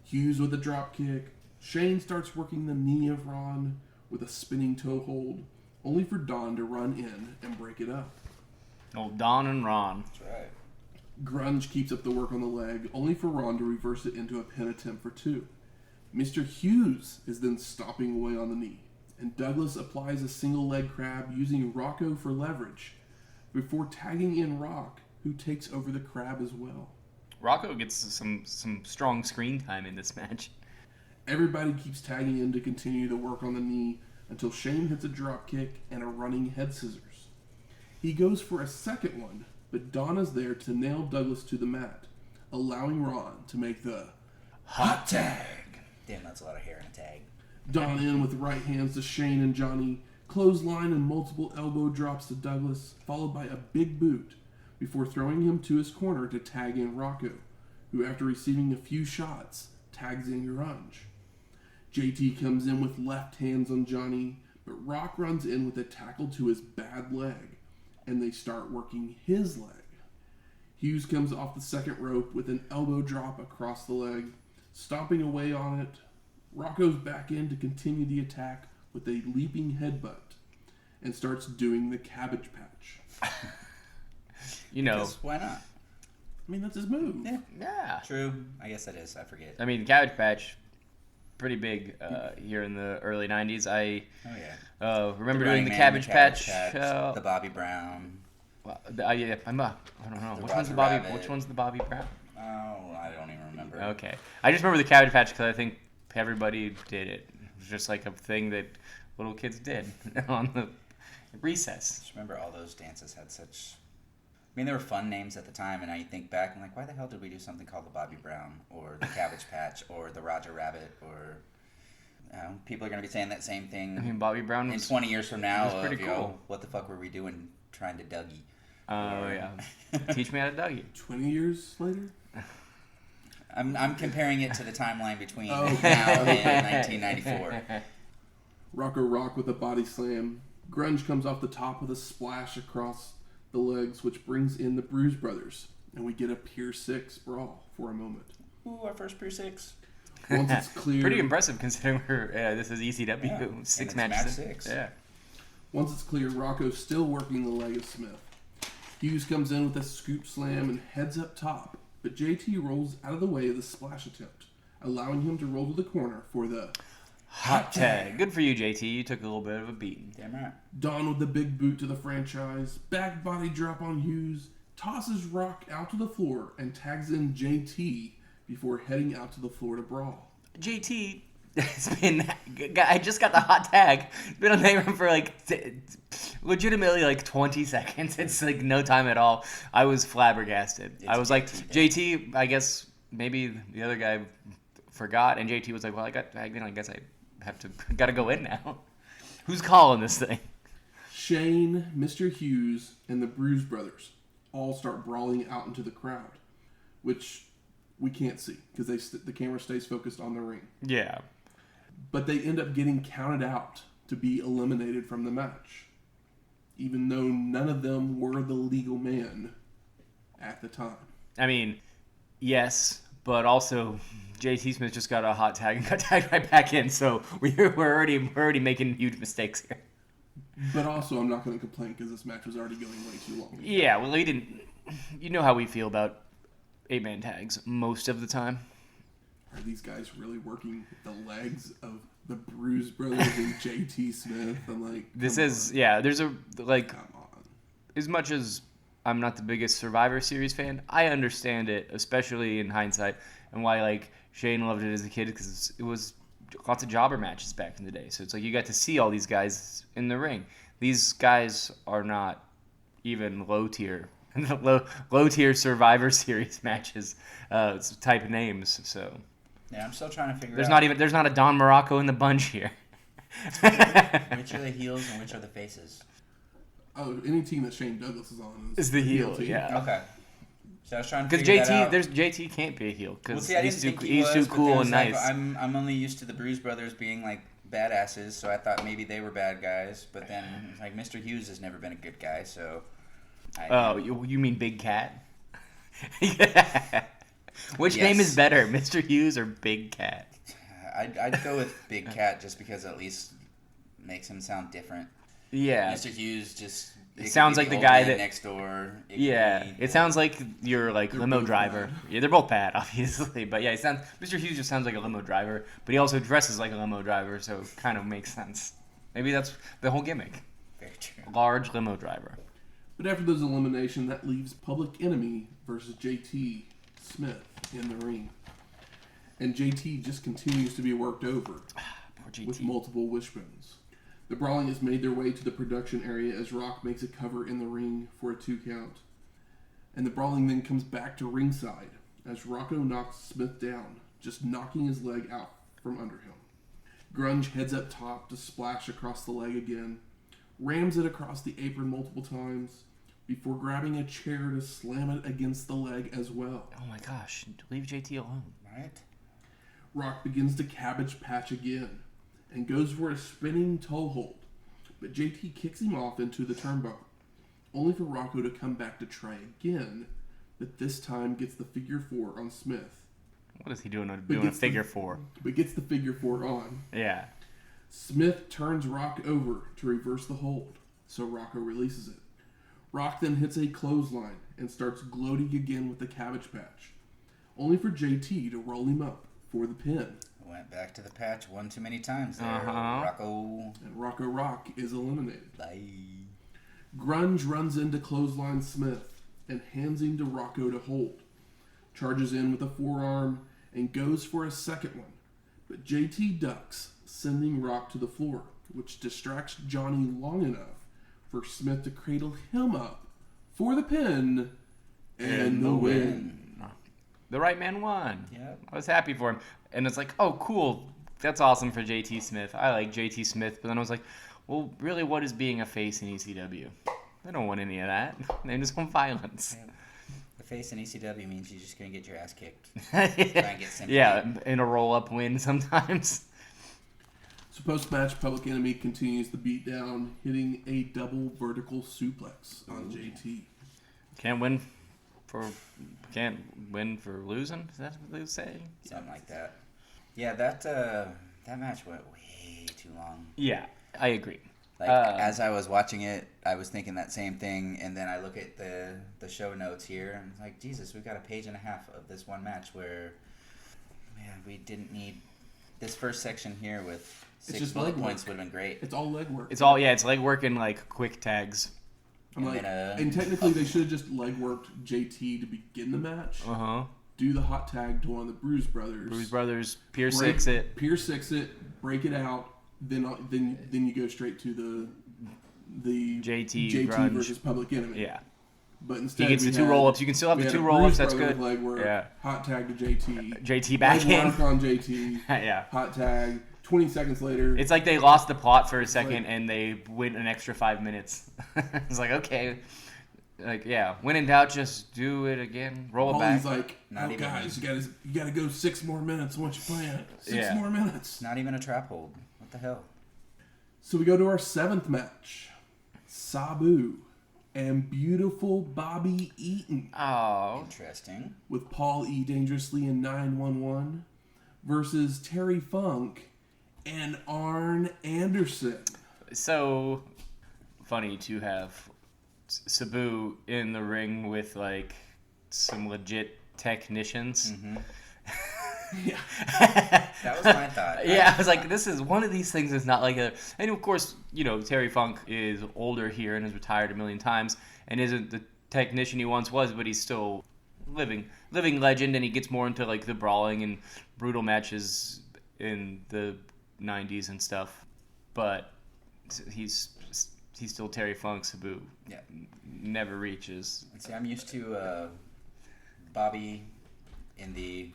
Hughes with a drop kick. Shane starts working the knee of Ron with a spinning toe hold, only for Don to run in and break it up. Old Don and Ron. That's right. Grunge keeps up the work on the leg, only for Ron to reverse it into a pin attempt for 2. Mr. Hughes is then stopping away on the knee, and Douglas applies a single leg crab using Rocco for leverage, before tagging in Rock, who takes over the crab as well. Rocco gets some strong screen time in this match. Everybody keeps tagging in to continue the work on the knee until Shane hits a drop kick and a running head scissors. He goes for a second one, but Donna's there to nail Douglas to the mat, allowing Ron to make the hot tag. Damn, that's a lot of hair in a tag. Don in with right hands to Shane and Johnny, clothesline and multiple elbow drops to Douglas, followed by a big boot, before throwing him to his corner to tag in Rocco, who after receiving a few shots, tags in Grunge. JT comes in with left hands on Johnny, but Rock runs in with a tackle to his bad leg, and they start working his leg. Hughes comes off the second rope with an elbow drop across the leg, stomping away on it. Rocco's back in to continue the attack with a leaping headbutt, and starts doing the Cabbage Patch. Why not? I mean, that's his move. Yeah. True. I guess that is. I forget. I mean, Cabbage Patch, pretty big here in the early 90s. I remember doing the Cabbage Patch. The Bobby Brown. I don't know. Which one's the Bobby Brown? Oh, I don't even remember. Okay. I just remember the Cabbage Patch because I think everybody did it. It was just like a thing that little kids did on the recess. Just remember all those dances had such... I mean, they were fun names at the time, and I think back, I'm like, why the hell did we do something called the Bobby Brown, or the Cabbage Patch, or the Roger Rabbit, or... people are going to be saying that same thing. I mean, Bobby Brown in 20 years from now. Was pretty cool. What the fuck were we doing trying to Dougie? Oh, yeah. Teach me how to Dougie. 20 years later? I'm comparing it to the timeline between now and 1994. Rocco Rock with a body slam. Grunge comes off the top with a splash across the legs, which brings in the Bruise brothers, and we get a Pier 6 brawl for a moment. Ooh, our first Pier 6. Once it's clear... Pretty impressive considering this is ECW. Yeah. 6 match matches. 6. Yeah. Once it's clear, Rocco's still working the leg of Smith. Hughes comes in with a scoop slam and heads up top, but JT rolls out of the way of the splash attempt, allowing him to roll to the corner for the hot tag. Good for you, JT. You took a little bit of a beating. Damn right. Don with the big boot to the franchise, back body drop on Hughes, tosses Rock out to the floor and tags in JT before heading out to the floor to brawl. JT has been... I just got the hot tag. It's been on the room for legitimately 20 seconds. It's no time at all. I was flabbergasted. I was like, JT, I guess maybe the other guy forgot, and JT was like, well, I got tagged in. I guess I gotta go in now. Who's calling this thing? Shane, Mr. Hughes, and the Bruise brothers all start brawling out into the crowd, which we can't see because the camera stays focused on the ring. Yeah. But they end up getting counted out to be eliminated from the match, even though none of them were the legal man at the time. I mean, yes, but also JT Smith just got a hot tag and got tagged right back in, so we're already making huge mistakes here. But also, I'm not going to complain because this match was already going way too long. Yeah, well, we didn't. You know how we feel about 8-man tags most of the time. Are these guys really working the legs of the Bruise brothers and JT Smith? I'm like, this is on. Yeah. There's a like. Come on. As much as I'm not the biggest Survivor Series fan, I understand it, especially in hindsight, and why like Shane loved it as a kid because it was lots of jobber matches back in the day. So it's like you got to see all these guys in the ring. These guys are not even low tier Survivor Series matches type names. So yeah, I'm still trying to figure there's out. There's not a Don Morocco in the bunch here. Which are the heels and which are the faces? Oh, any team that Shane Douglas is on is the heel team. Yeah. Okay. So I was trying to because figure that out. JT can't be a heel because he's too cool and nice. Like, I'm only used to the Bruise brothers being like badasses, so I thought maybe they were bad guys. But then like Mr. Hughes has never been a good guy, so. You mean Big Cat? Which name is better, Mr. Hughes or Big Cat? I'd go with Big Cat just because at least makes him sound different. Yeah. Mr. Hughes just. It sounds like the guy that next door. It sounds like your limo driver. Bad. Yeah, they're both bad, obviously, but yeah, Mr. Hughes just sounds like a limo driver, but he also dresses like a limo driver, so it kind of makes sense. Maybe that's the whole gimmick. Very true. Large limo driver. But after those elimination, that leaves Public Enemy versus JT Smith in the ring, and JT just continues to be worked over with multiple wishbones. The brawling has made their way to the production area as Rock makes a cover in the ring for a 2 count. And the brawling then comes back to ringside as Rocco knocks Smith down, just knocking his leg out from under him. Grunge heads up top to splash across the leg again, rams it across the apron multiple times, before grabbing a chair to slam it against the leg as well. Oh my gosh, leave JT alone. Right? Rock begins to cabbage patch again, and goes for a spinning toe hold, but JT kicks him off into the turnbuckle, only for Rocco to come back to try again, but this time gets the figure 4 on Smith. What is he doing a figure 4? But gets the figure 4 on. Yeah. Smith turns Rock over to reverse the hold, so Rocco releases it. Rock then hits a clothesline and starts gloating again with the cabbage patch, only for JT to roll him up for the pin. Went back to the patch one too many times there. Rocco. And Rocco Rock is eliminated. Bye. Grunge runs into clothesline Smith and hands him to Rocco to hold. Charges in with a forearm and goes for a second one. But JT ducks, sending Rock to the floor, which distracts Johnny long enough for Smith to cradle him up for the pin and the win. The right man won. Yep. I was happy for him. And it's like, oh, cool. That's awesome for JT Smith. I like JT Smith. But then I was like, well, really, what is being a face in ECW? They don't want any of that. They just want violence. Yeah. The face in ECW means you're just going to get your ass kicked. Try and get sympathy. Yeah, in a roll-up win sometimes. So post-match, Public Enemy continues the beatdown, hitting a double vertical suplex on JT. Can't win for losing? Is that what they say? Something like that. Yeah, that match went way too long. Yeah, I agree. Like as I was watching it, I was thinking that same thing, and then I look at the show notes here, and it's like, Jesus, we've got a page and a half of this one match where, man, we didn't need this first section here with 6 bullet points would have been great. It's all leg work. It's leg work and like quick tags. And technically, they should have just leg worked JT to begin the match. Do the hot tag to one of the Bruise brothers. Bruise brothers, Pier 6 it, break it out. Then you go straight to the JT Grunge versus Public Enemy. Yeah. But instead, he gets the 2 roll-ups. You can still have the 2 roll-ups. That's good. Leg work, yeah. Hot tag to JT. JT back in. Leg work on JT. Yeah. Hot tag. 20 seconds later, It's like they lost the plot for a second like- and they went an extra 5 minutes. It's like, okay. Like, yeah, when in doubt, just do it again. Roll it Paulie's back. like, Not oh even- guys, you gotta go 6 more minutes. Once you plan it, 6 more minutes. Not even a trap hold. What the hell? So we go to our 7th match. Sabu and beautiful Bobby Eaton Oh. Interesting. with Paul E. Dangerously in 911 versus Terry Funk and Arn Anderson. So funny to have Sabu in the ring with, like, some legit technicians. Mm-hmm. Yeah. That was my thought. Yeah, I was like, this is one of these things that's not like a... And of course, Terry Funk is older here and has retired a million times and isn't the technician he once was, but he's still living legend, and he gets more into, like, the brawling and brutal matches in the 90s and stuff. But he's still Terry Funk. Sabu Yeah. never reaches. See, I'm used to Bobby in the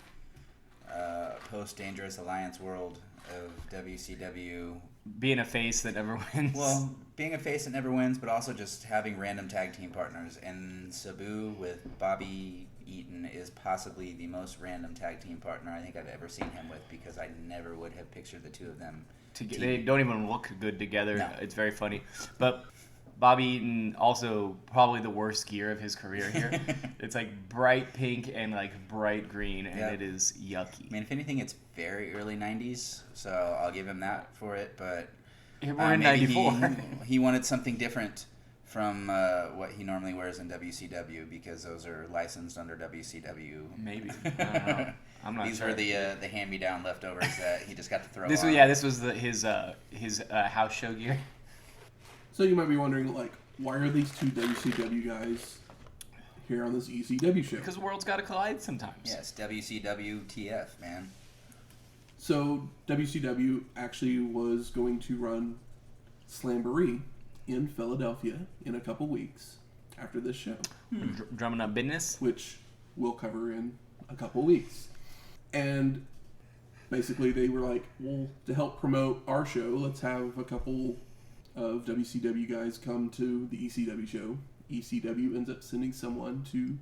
post-Dangerous Alliance world of WCW. Being a face that never wins. Well, being a face that never wins, but also just having random tag team partners. And Sabu with Bobby Eaton is possibly the most random tag team partner I think I've ever seen him with, because I never would have pictured the two of them. They don't even look good together. No. It's very funny. But Bobby Eaton, also probably the worst gear of his career here. It's like bright pink and like bright green, and Yeah. it is yucky. I mean, if anything, it's very early 90s, so I'll give him that for it. But We're in maybe 94. he wanted something different from what he normally wears in WCW, because those are licensed under WCW. Maybe. I don't know. I'm not These sure. were the hand-me-down leftovers that he just got to throw This on. was his house show gear. So you might be wondering, like, why are these two WCW guys here on this ECW show? Because worlds gotta collide sometimes. Yes, WCW TF, man. So WCW actually was going to run Slamboree in Philadelphia in a couple weeks after this show, Drumming up business. which we'll cover in a couple weeks. And basically they were like, well, to help promote our show, let's have a couple of WCW guys come to the ECW show. ECW ends up sending someone to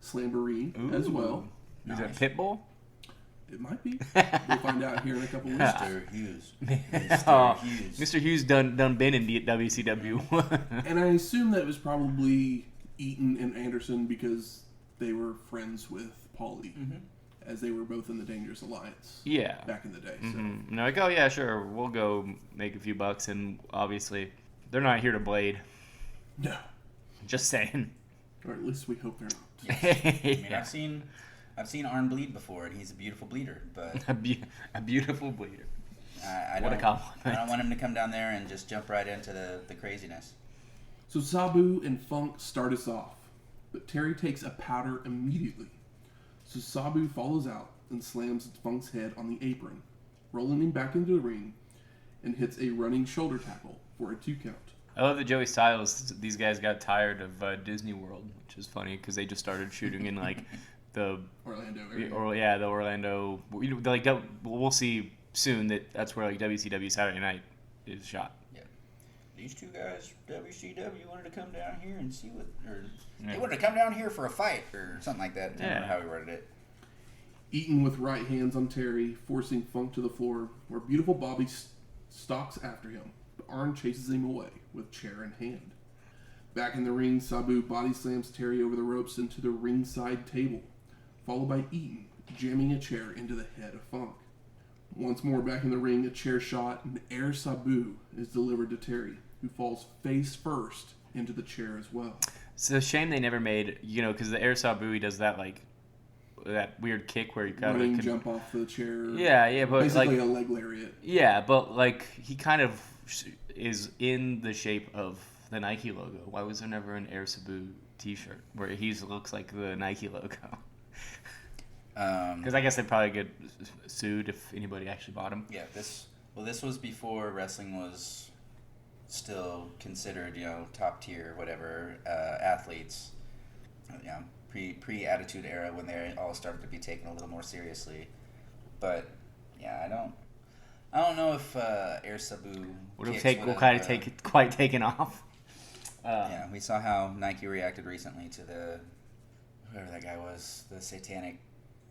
Slamboree as well. Is Nice. it Pitbull? It might be. We'll find out here in a couple weeks. Mr. Hughes. Oh, Mr. Hughes. Mr. Hughes done been in WCW. And I assume that it was probably Eaton and Anderson because they were friends with Paulie, as they were both in the Dangerous Alliance Yeah. back in the day. So. Mm-hmm. And they're like, oh yeah, sure, we'll go make a few bucks, and obviously they're not here to blade. No. Just saying. Or at least we hope they're not. I mean, Yeah. I've seen Arn bleed before, and he's a beautiful bleeder. But a beautiful bleeder. I What a don't. compliment. I don't want him to come down there and just jump right into the craziness. So Sabu and Funk start us off, but Terry takes a powder immediately. So Sabu follows out and slams Funk's head on the apron, rolling him back into the ring, and hits a running shoulder tackle for a 2 count. I love that Joey Styles, these guys got tired of Disney World, which is funny because they just started shooting in like the Orlando area. the Orlando. Like we'll see soon that's where like WCW Saturday Night is shot. Yeah. These two guys, WCW, wanted to come down here and see what, or Yeah. they wanted to come down here for a fight or something like that. I don't Yeah. remember how he worded it. Eaton with right hands on Terry, forcing Funk to the floor, where beautiful Bobby stalks after him, but Arn chases him away with chair in hand. Back in the ring, Sabu body slams Terry over the ropes into the ringside table, followed by Eaton jamming a chair into the head of Funk. Once more back in the ring, a chair shot and Air Sabu is delivered to Terry, who falls face first into the chair as well. It's a shame they never made, because the Air Sabu, he does that like that weird kick where you kind Running of jump off the chair. Yeah, but Basically like a leg lariat. yeah, but like he kind of is in the shape of the Nike logo. Why was there never an Air Sabu T-shirt where he looks like the Nike logo? Because I guess they'd probably get sued if anybody actually bought them. Yeah, this was before wrestling was still considered, top tier, whatever, athletes. Pre Attitude Era, when they all started to be taken a little more seriously. But yeah, I don't know if Air Sabu Would have kicks quite taken off. Yeah, we saw how Nike reacted recently to the whoever that guy was, the satanic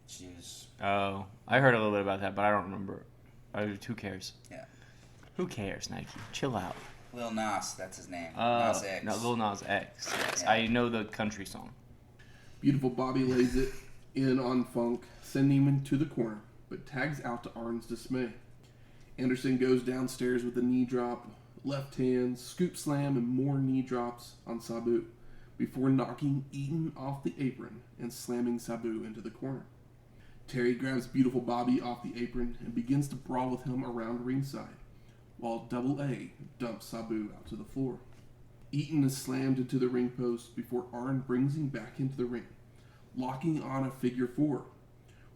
shoes. Oh, I heard a little bit about that, but I don't remember. Who cares? Yeah. Who cares, Nike? Chill out. Lil Nas, that's his name. Nas X. No, Lil Nas X. Yes, Yeah. I know the country song. Beautiful Bobby lays it in on Funk, sending him into the corner, but tags out to Arn's dismay. Anderson goes downstairs with a knee drop, left hand, scoop slam, and more knee drops on Sabu, before knocking Eaton off the apron and slamming Sabu into the corner. Terry grabs Beautiful Bobby off the apron and begins to brawl with him around ringside, while Double A dumps Sabu out to the floor. Eaton is slammed into the ring post before Arn brings him back into the ring, locking on a figure four,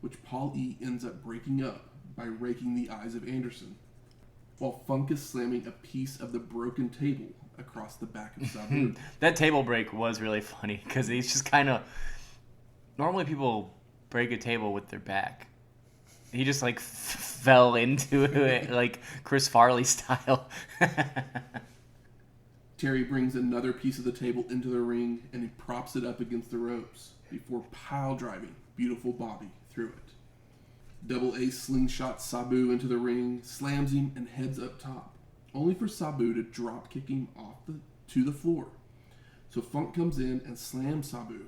which Paul E. ends up breaking up by raking the eyes of Anderson, while Funk is slamming a piece of the broken table across the back of Sabu. That table break was really funny because he's just kind of. Normally people break a table with their back. He just like fell into it like Chris Farley style. Terry brings another piece of the table into the ring and he props it up against the ropes before pile driving Beautiful Bobby through it. Double A slingshots Sabu into the ring, slams him, and heads up top, only for Sabu to drop kick him to the floor. So Funk comes in and slams Sabu,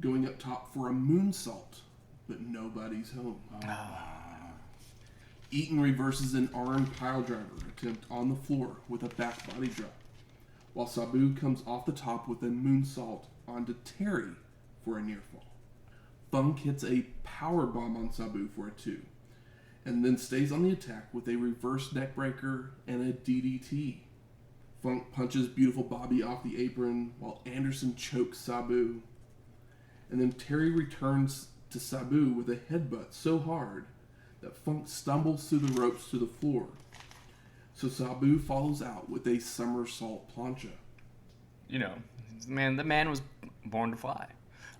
going up top for a moonsault, but nobody's home. Eaton reverses an Arn piledriver attempt on the floor with a back body drop, while Sabu comes off the top with a moonsault onto Terry for a near fall. Funk hits a power bomb on Sabu for a 2, and then stays on the attack with a reverse neckbreaker and a DDT. Funk punches Beautiful Bobby off the apron while Anderson chokes Sabu. And then Terry returns to Sabu with a headbutt so hard that Funk stumbles through the ropes to the floor. So Sabu follows out with a somersault plancha. You know, the man was born to fly.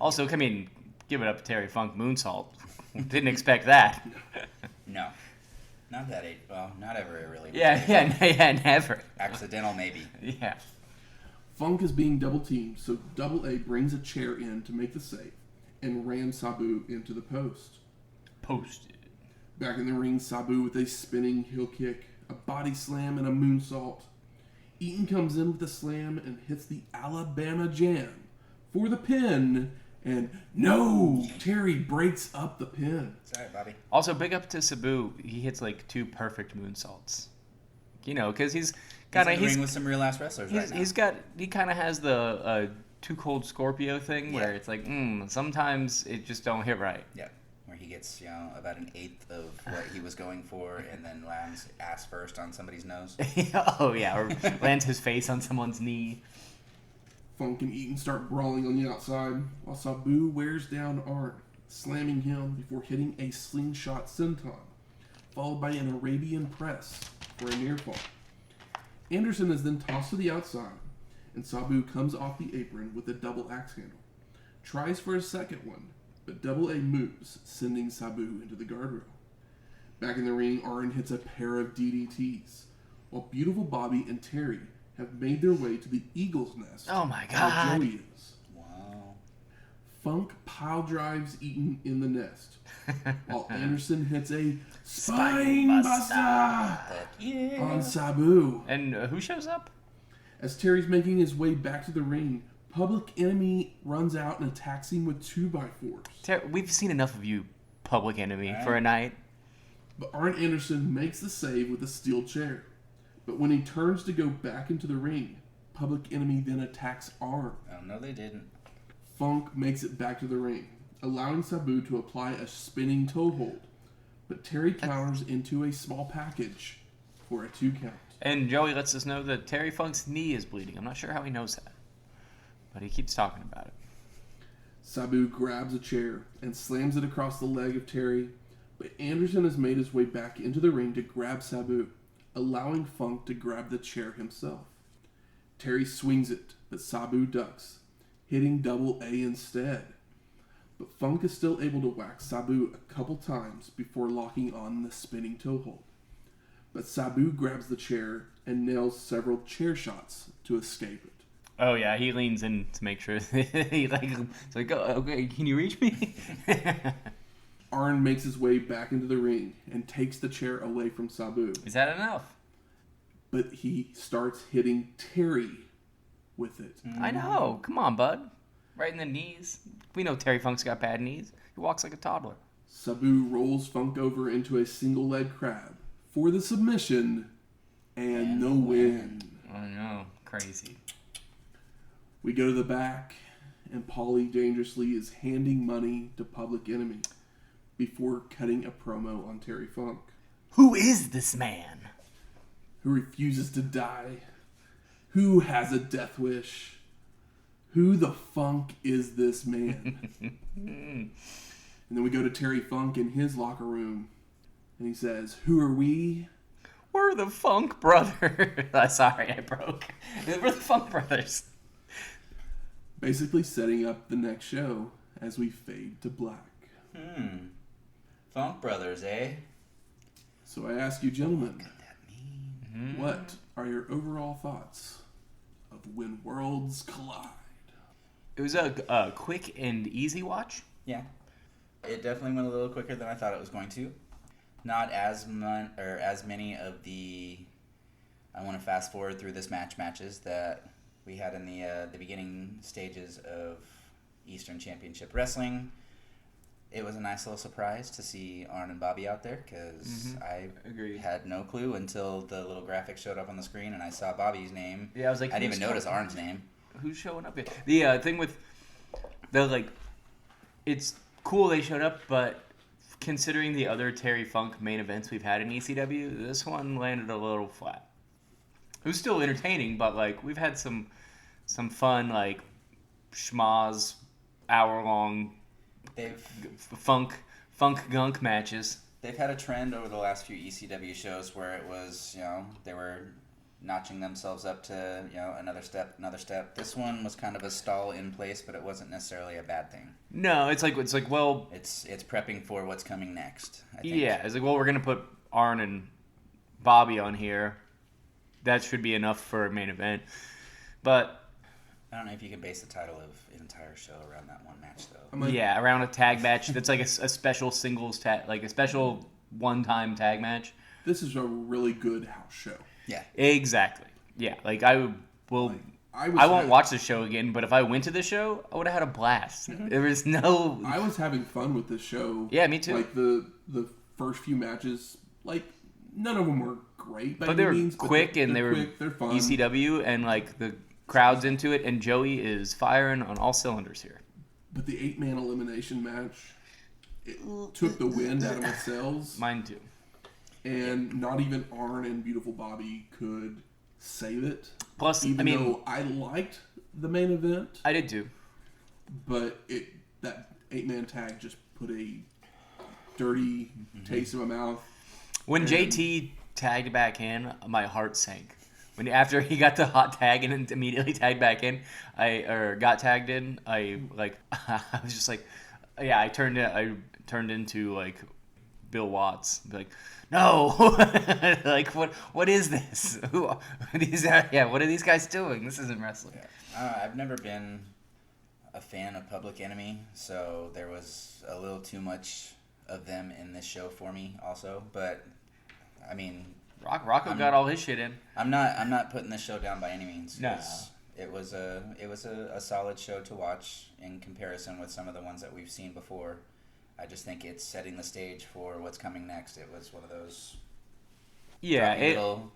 Also, I mean, give it up to Terry Funk moonsault. Didn't expect that. No. Not that age. Well, not ever really. Yeah, never. Accidental, maybe. Yeah. Funk is being double teamed, so Double A brings a chair in to make the save and rams Sabu into the post. Posted. Back in the ring, Sabu with a spinning heel kick, a body slam, and a moonsault. Eaton comes in with a slam and hits the Alabama Jam for the pin. And no! Terry breaks up the pin. Sorry, Bobby. Also, big up to Sabu. He hits like 2 perfect moonsaults. You know, because he's kind of in the ring with some real ass wrestlers right now. He kind of has the Too Cold Scorpio thing where it's like, sometimes it just don't hit right. Yeah, where he gets about an eighth of what he was going for, and then lands ass first on somebody's nose. Oh yeah, or lands his face on someone's knee. Funk and Eaton start brawling on the outside, while Sabu wears down Arn, slamming him before hitting a slingshot senton, followed by an Arabian press for a near fall. Anderson is then tossed to the outside, and Sabu comes off the apron with a double axe handle. Tries for a second one, but Double A moves, sending Sabu into the guardrail. Back in the ring, Arn hits a pair of DDTs, while Beautiful Bobby and Terry have made their way to the Eagle's Nest. Oh my God. Where Joey is. Wow. Funk pile drives Eaton in the nest, while Anderson hits a spine buster on Sabu. And who shows up? As Terry's making his way back to the ring, Public Enemy runs out and attacks him with 2x4s. We've seen enough of you, Public Enemy, for a night. But Arn Anderson makes the save with a steel chair. But when he turns to go back into the ring, Public Enemy then attacks Arn. Oh, no, they didn't. Funk makes it back to the ring, allowing Sabu to apply a spinning toe hold. But Terry counters into a small package for a 2 count. And Joey lets us know that Terry Funk's knee is bleeding. I'm not sure how he knows that, but he keeps talking about it. Sabu grabs a chair and slams it across the leg of Terry, but Anderson has made his way back into the ring to grab Sabu, allowing Funk to grab the chair himself. Terry swings it, but Sabu ducks, hitting Double A instead. But Funk is still able to whack Sabu a couple times before locking on the spinning toe hold. but Sabu grabs the chair and nails several chair shots to escape it. Oh yeah, he leans in to make sure it's like, oh, okay, can you reach me? Arn makes his way back into the ring and takes the chair away from Sabu. Is that enough? But he starts hitting Terry with it. I know. Come on, bud. Right in the knees. We know Terry Funk's got bad knees. He walks like a toddler. Sabu rolls Funk over into a single leg crab for the submission and the win. I know. Crazy. We go to the back, and Paulie dangerously is handing money to Public Enemy before cutting a promo on Terry Funk, Who is this man? who refuses to die, who has a death wish, who the funk is this man? And then we go to Terry Funk in his locker room, and he says, who are we? We're the Funk Brothers. Sorry, I broke. We're the Funk Brothers. Basically setting up the next show as we fade to black. Funk Brothers, eh? So I ask you, gentlemen, What could that mean? what are your overall thoughts of When Worlds Collide? It was a quick and easy watch. Yeah. It definitely went a little quicker than I thought it was going to. Not as many of the, I want to fast forward through this matches that we had in the beginning stages of Eastern Championship Wrestling. It was a nice little surprise to see Arn and Bobby out there because I Agreed. had no clue until the little graphic showed up on the screen and I saw Bobby's name. Yeah, I was like, I didn't who's even notice coming? Arn's name. Who's showing up here? The thing with it's cool they showed up, but considering the other Terry Funk main events we've had in ECW, this one landed a little flat. It was still entertaining, but we've had some fun schmaz hour-long funk gunk matches. They've had a trend over the last few ECW shows where it was, they were notching themselves up to, another step. This one was kind of a stall in place, but it wasn't necessarily a bad thing. No, it's like well, It's prepping for what's coming next, I think. yeah, it's like, well, we're gonna put Arn and Bobby on here. That should be enough for a main event. But I don't know if you can base the title of an entire show around that one match, though. yeah, around a tag match that's like a special singles tag, like a special one-time tag match. This is a really good house show. Yeah. Exactly. Yeah, I won't watch the show again, but if I went to the show, I would have had a blast. Mm-hmm. There was no... I was having fun with this show. Yeah, me too. The first few matches, none of them were great by But they any were means, quick, and they were quick, they're fun. ECW, and the crowd's into it, and Joey is firing on all cylinders here. But the 8-man elimination match, it took the wind out of my sails. Mine too. And not even Arn and Beautiful Bobby could save it. Plus, even though I liked the main event, I did too. but that 8-man tag just put a dirty taste in my mouth. When And- JT tagged back in, my heart sank. After he got the hot tag and immediately tagged back in, got tagged in, I was just I turned into Bill Watts. Be no, what is this? What are these guys doing? This isn't wrestling. I've never been a fan of Public Enemy, so there was a little too much of them in this show for me also, but I mean, Rocco got all his shit in. I'm not putting this show down by any means. No. It was a solid show to watch in comparison with some of the ones that we've seen before. I just think it's setting the stage for what's coming next. It was one of those little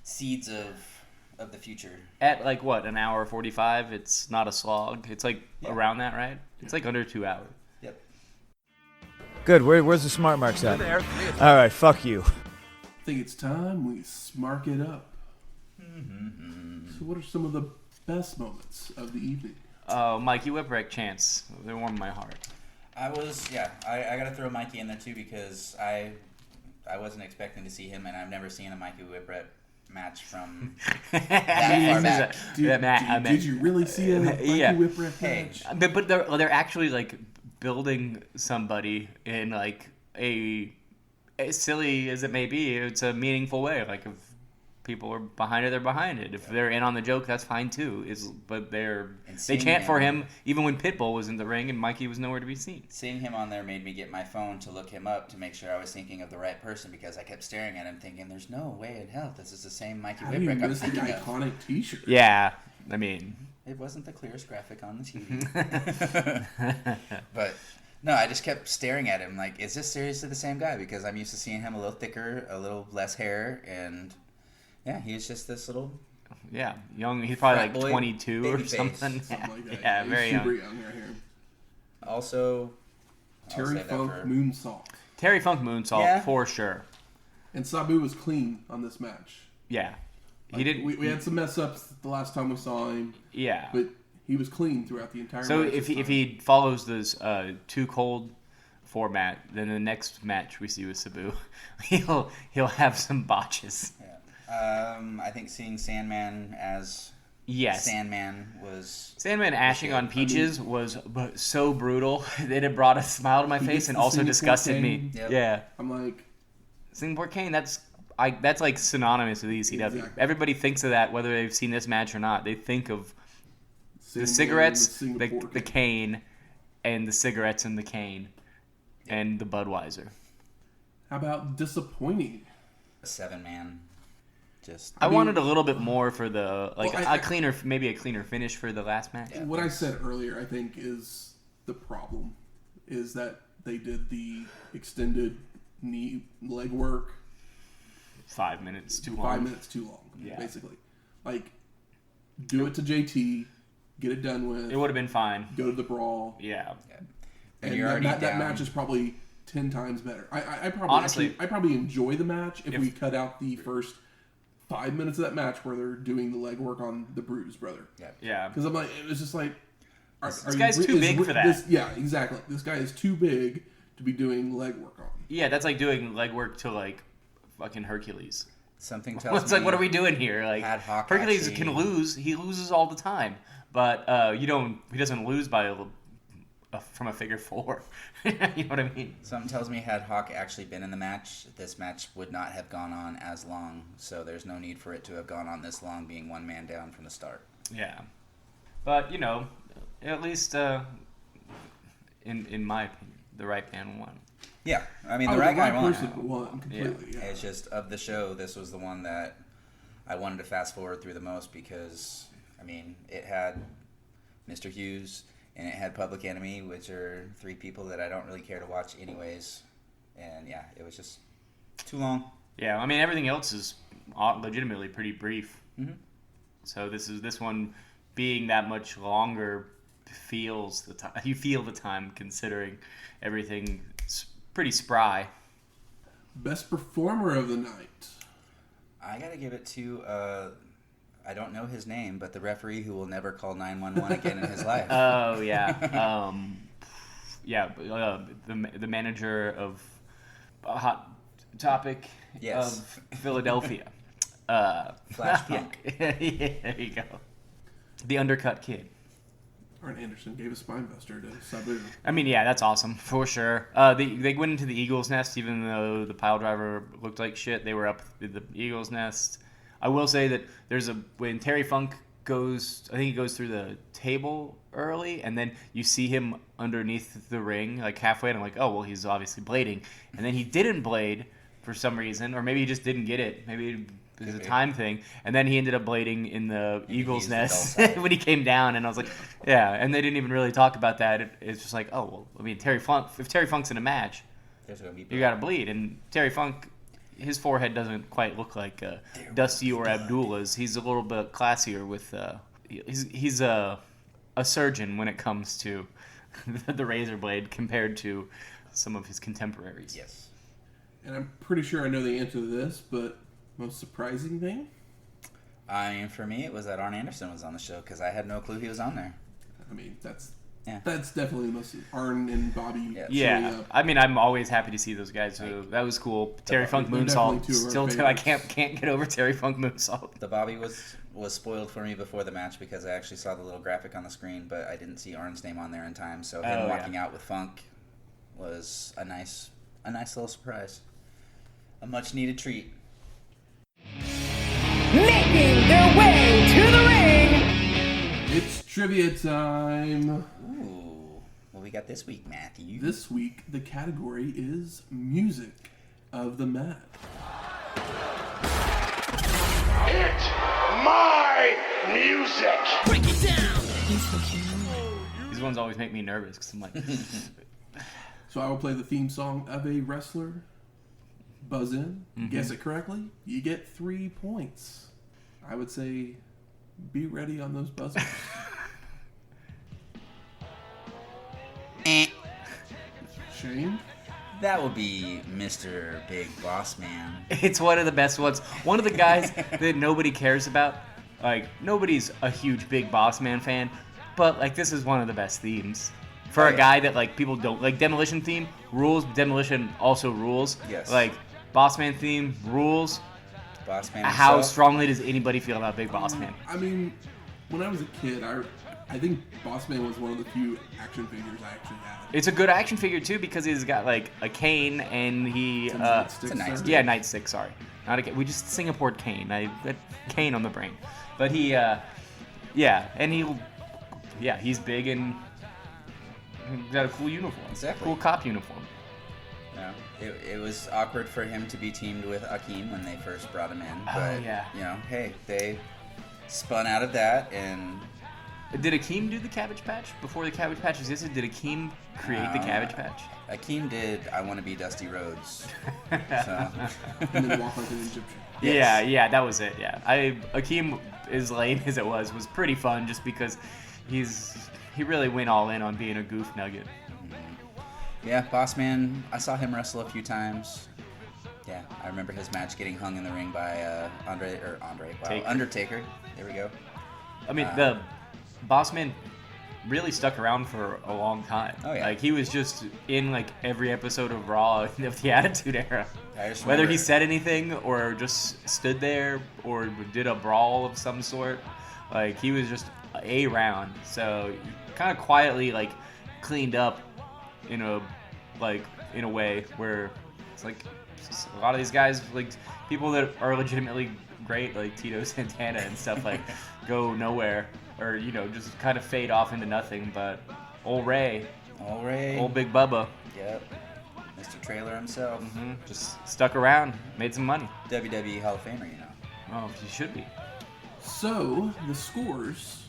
seeds of the future. At an hour 45, it's not a slog. It's around that, right? It's under 2 hours. Yep. Good. Where's the smart marks at? All right. Fuck you. I think it's time we smark it up. So what are some of the best moments of the evening? Oh, Mikey Whipwreck chants. They warm my heart. I got to throw Mikey in there too because I wasn't expecting to see him, and I've never seen a Mikey Whipwreck match from that far back. Did you really see a Mikey Whipwreck match? But they're actually building somebody in a as silly as it may be, it's a meaningful way. Like, if people are behind it, they're behind it. If they're in on the joke, that's fine too. But they chant for him even when Pitbull was in the ring and Mikey was nowhere to be seen. Seeing him on there made me get my phone to look him up to make sure I was thinking of the right person, because I kept staring at him thinking, there's no way in hell this is the same Mikey How do you Whipwreck I'm miss the thinking of. iconic T-shirt? Yeah, I mean... It wasn't the clearest graphic on the TV. But, no, I just kept staring at him like, is this seriously the same guy? Because I'm used to seeing him a little thicker, a little less hair, and... Yeah, he was just this little... Yeah, young. He's probably like boy, 22 or baby face. something. Something like that. Yeah, He's very super young. right here. Also, Terry Funk moonsault. Terry Funk moonsault, Yeah. for sure. And Sabu was clean on this match. Yeah. Like, He did. We had some mess ups the last time we saw him, Yeah. but he was clean throughout the entire So match. if he follows this too cold format, then the next match we see with Sabu, he'll have some botches. Yeah. I think seeing Sandman as Sandman was... Sandman ashing on Peaches was so brutal that it brought a smile to my face and also disgusted me. Yep. Yeah. I'm like... Singapore Cane, that's like synonymous with ECW. Exactly. Everybody thinks of that, whether they've seen this match or not. They think of the Sandman, cigarettes, Singapore the cane, and the cigarettes and the cane, and the Budweiser. How about disappointing? 7-man. Just... I wanted a little bit more for the Well, a cleaner finish for the last match. Yeah. What I said earlier, I think, is the problem. Is that they did the extended knee leg work 5 minutes too long. 5 minutes too long, Yeah. basically. Like, do it to JT, get it done with, It would have been fine. go to the brawl, Yeah. When and you're already that down. match is probably 10 times better. I probably Honestly- I probably enjoy the match if If- we cut out the first 5 minutes of that match where they're doing the leg work on the Bruise brother. Yeah. Because I'm like, it was just like, This guy's too big for that. Yeah, exactly. This guy is too big to be doing leg work on. Yeah, that's like doing legwork to like fucking Hercules. Something tells It's me... like, what are we doing here? Like, Ad hoc Hercules actually- can lose. He loses all the time, but he doesn't lose by from a figure four. You know what I mean? Something tells me had Hawk actually been in the match, this match would not have gone on as long. So there's no need for it to have gone on this long, being one man down from the start. Yeah, but at least in my opinion, the right man won. Yeah, I mean, the right guy won. person won completely. Yeah. It's just, of the show, this was the one that I wanted to fast forward through the most because, I mean, it had Mr. Hughes and it had Public Enemy, which are three people that I don't really care to watch anyways. And yeah, it was just too long. Yeah, I mean everything else is legitimately pretty brief. Mm-hmm. So this one being that much longer feels the time. You feel the time considering everything. Pretty spry. Best performer of the night. I gotta give it to, I don't know his name, but the referee who will never call 911 again in his life. Oh yeah, the manager of Hot Topic Yes. of Philadelphia. Flash Punk. Yeah, there you go. The undercut kid. Arn Anderson gave a spine buster to Sabu. I mean, yeah, that's awesome for sure. They went into the Eagle's Nest, even though the pile driver looked like shit. They were up in the Eagle's Nest. I will say that when Terry Funk goes, I think he goes through the table early, and then you see him underneath the ring, like halfway, and I'm like, oh well, he's obviously blading, and then he didn't blade for some reason, or maybe he just didn't get it. Maybe it was a time thing, and then he ended up blading in the Eagle's Nest when he came down, and I was like, yeah, and they didn't even really talk about that. It's just like, oh well, I mean, if Terry Funk's in a match, There's gonna be you got to bleed, and Terry Funk, his forehead doesn't quite look like Dusty or Abdullah's. He's a little bit classier with. He's a surgeon when it comes to the razor blade compared to some of his contemporaries. Yes. And I'm pretty sure I know the answer to this, but most surprising thing? For me, it was that Arn Anderson was on the show because I had no clue he was on there. I mean, that's Yeah. definitely the most. Arn and Bobby. Yeah. showing Yeah, up. I mean, I'm always happy to see those guys. So that was cool. Terry Funk They're moonsault. definitely two of our Still, I favorites. can't get over Terry Funk moonsault. The Bobby was spoiled for me before the match because I actually saw the little graphic on the screen, but I didn't see Arn's name on there in time. So him Oh, yeah. walking out with Funk was a nice little surprise. A much-needed treat. Making their way to the ring. It's trivia time. Ooh. What we got this week, Matthew? This week, the category is music of the mat. Hit my music. Break it down. These ones always make me nervous because I'm like, So I will play the theme song of a wrestler. Buzz in, guess it correctly, you get 3 points. I would say be ready on those buzzers. Shane? That would be Mr. Big Boss Man. it's one of the best ones. One of the guys that nobody cares about. Like, nobody's a huge Big Boss Man fan, but, like, this is one of the best themes. For a guy that, like, people don't... Like, Demolition theme rules. Demolition also rules. Yes. Like, Boss Man theme rules. Boss Man How himself. strongly does anybody feel about Big Boss Man? I mean, when I was a kid, I think Boss Man was one of the few action figures I actually had. It's a good action figure, too, because he's got, like, a cane, and he... It's a nightstick, it's a nightstick. sir. Yeah, nightstick, sorry. Not a cane. We just Singapore'd cane. I got cane on the brain. But he, yeah, and he's big and he's got a cool uniform. Exactly. Cool cop uniform. No, it was awkward for him to be teamed with Akeem when they first brought him in. But, Oh, yeah. you know, hey, they spun out of that and... Did Akeem do the Cabbage Patch? Before the Cabbage Patch existed, did Akeem create the Cabbage Patch? Akeem did I Want to Be Dusty Rhodes. So, And then walk like an Egyptian. Yes. Yeah, that was it, yeah. Akeem, as lame as it was pretty fun just because he really went all in on being a goof nugget. yeah, Boss Man, I saw him wrestle a few times. Yeah, I remember his match getting hung in the ring by Undertaker. There we go. I mean, the Boss Man really stuck around for a long time. Oh, yeah. Like, he was just in, like, every episode of Raw of the Attitude Era. I just Whether he remember- said anything or just stood there or did a brawl of some sort, like, he was just around. So, kind of quietly, like, cleaned up in a way where it's like a lot of these guys, like, people that are legitimately great, like Tito Santana and stuff, like, go nowhere or, you know, just kind of fade off into nothing. But old Ray, old Big Bubba, Yep. Mr. Trailer himself. just stuck around, made some money. WWE Hall of Famer, you know. Oh, he should be. So, the scores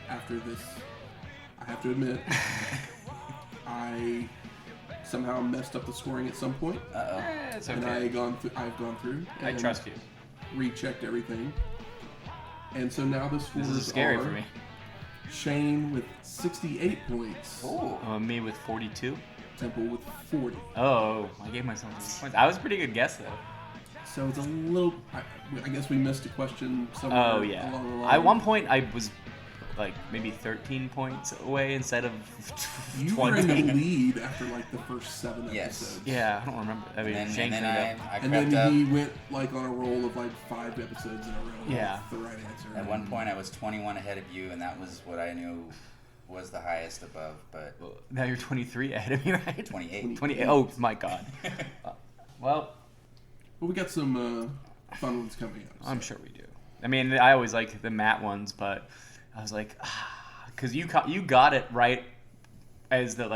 after this, I have to admit, I somehow messed up the scoring at some point. Uh-oh. It's And okay. I've gone through. I and trust you. Rechecked everything. And so now the scores This is scary are for me. Shane with 68 points. Me with 42. Temple with 40. Oh, I gave myself these points. I was a pretty good guess though. So it's a little... I guess we missed a question somewhere Oh yeah. along the line. At one point, I was like maybe 13 points away instead of You were in 20. the lead after like the first 7 Yes. episodes. Yeah, I don't remember. I mean, And Shane then cleaned up. I And crept then up. he went like on a roll of like 5 episodes in a row. Yeah. With the right answer. At one point, I was 21 ahead of you, and that was what I knew was the highest above, but Now you're 23 ahead of me, right? 28. 28. Oh my God. Well, But we got some fun ones coming up. I'm sure we do. I mean, I always like the Matt ones, but I was like, because you got it right as the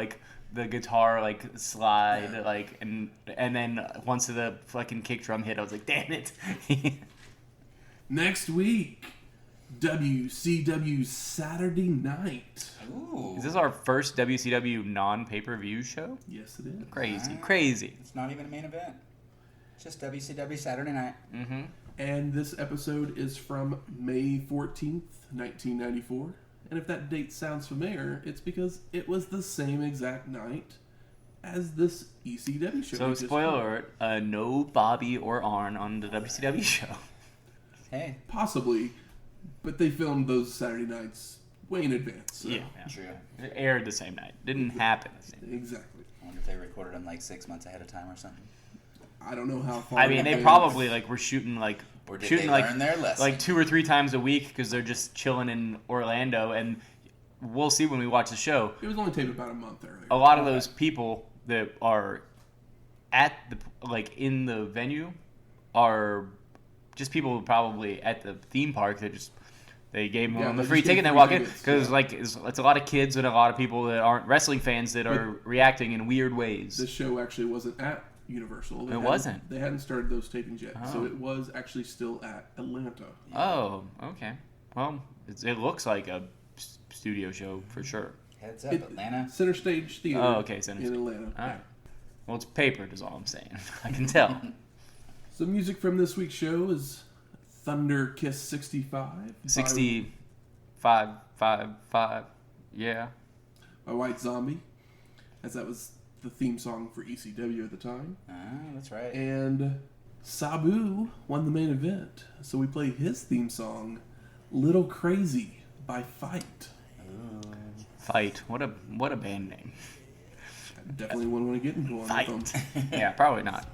guitar slide and then once the fucking kick drum hit, I was like, damn it. Next week, WCW Saturday Night. Ooh. Is this our first WCW non-pay-per-view show? Yes, it is. Crazy. It's not even a main event. It's just WCW Saturday Night. Mm-hmm. And this episode is from May 14th, 1994. And if that date sounds familiar, it's because it was the same exact night as this ECW show. So, we just spoiler covered. alert, no Bobby or Arn on the WCW show. Hey, Possibly, but they filmed those Saturday nights way in advance. So. Yeah. true. It aired the same night. Didn't happen the same night. Exactly. I wonder if they recorded them 6 months ahead of time or something. I don't know how far. I mean, in they advance. probably were shooting Or did they learn their lesson? 2 or 3 times a week because they're just chilling in Orlando, and we'll see when we watch the show. It was only taped about a month earlier. A lot of those people that are at the in the venue are just people probably at the theme park that just they gave them the free ticket and they walk in because it's a lot of kids and a lot of people that aren't wrestling fans that are reacting in weird ways. This show actually wasn't at Universal. It wasn't. They hadn't started those tapings yet, so it was actually still at Atlanta. Oh, okay. Well, it looks like a studio show for sure. Heads up, Atlanta. Center Stage Theater. Oh, okay, Center in Stage. Atlanta. All right. Well, it's papered is all I'm saying. I can tell. So music from this week's show is Thunder Kiss 65. 65, 5, yeah. By White Zombie, as that was the theme song for ECW at the time. Ah, that's right. And Sabu won the main event, so we play his theme song, Little Crazy by Fight. Ooh. Fight. What a band name. I definitely wouldn't want to get into one Fight. with them. Yeah, probably not.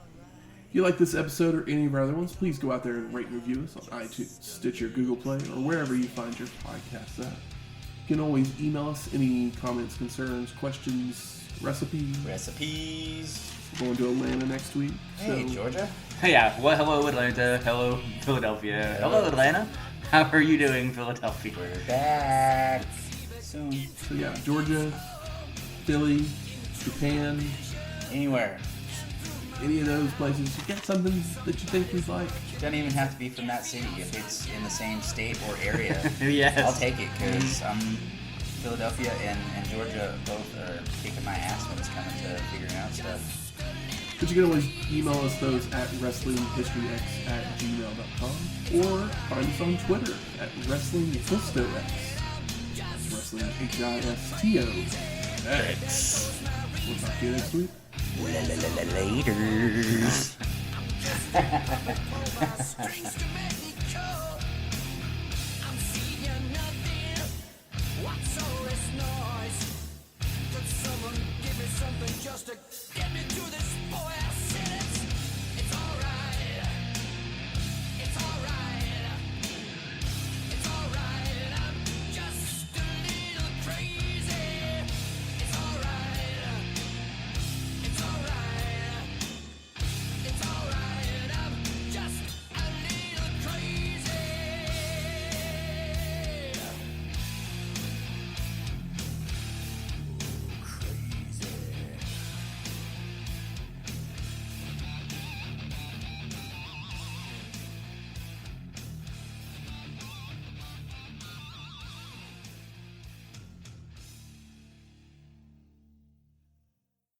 If you like this episode or any of our other ones, please go out there and rate and review us on iTunes, Stitcher, Google Play, or wherever you find your podcasts at. You can always email us any comments, concerns, questions, recipes. We're going to Atlanta next week. Hey, Georgia. Yeah, well, hello, Atlanta. Hello, Philadelphia. Hello, Atlanta. How are you doing, Philadelphia? We're back soon. So yeah, Georgia, Philly, Japan, Anywhere. any of those places. You got something that you think we'd like? Doesn't even have to be from that city. If it's in the same state or area, Yes. I'll take it because Philadelphia and Georgia both are kicking my ass when it's coming to figuring out stuff. But you can always email us those at wrestlinghistoryx@gmail.com or find us on Twitter at wrestlinghistox. That's wrestling HISTOX. We'll talk to you next week. Later.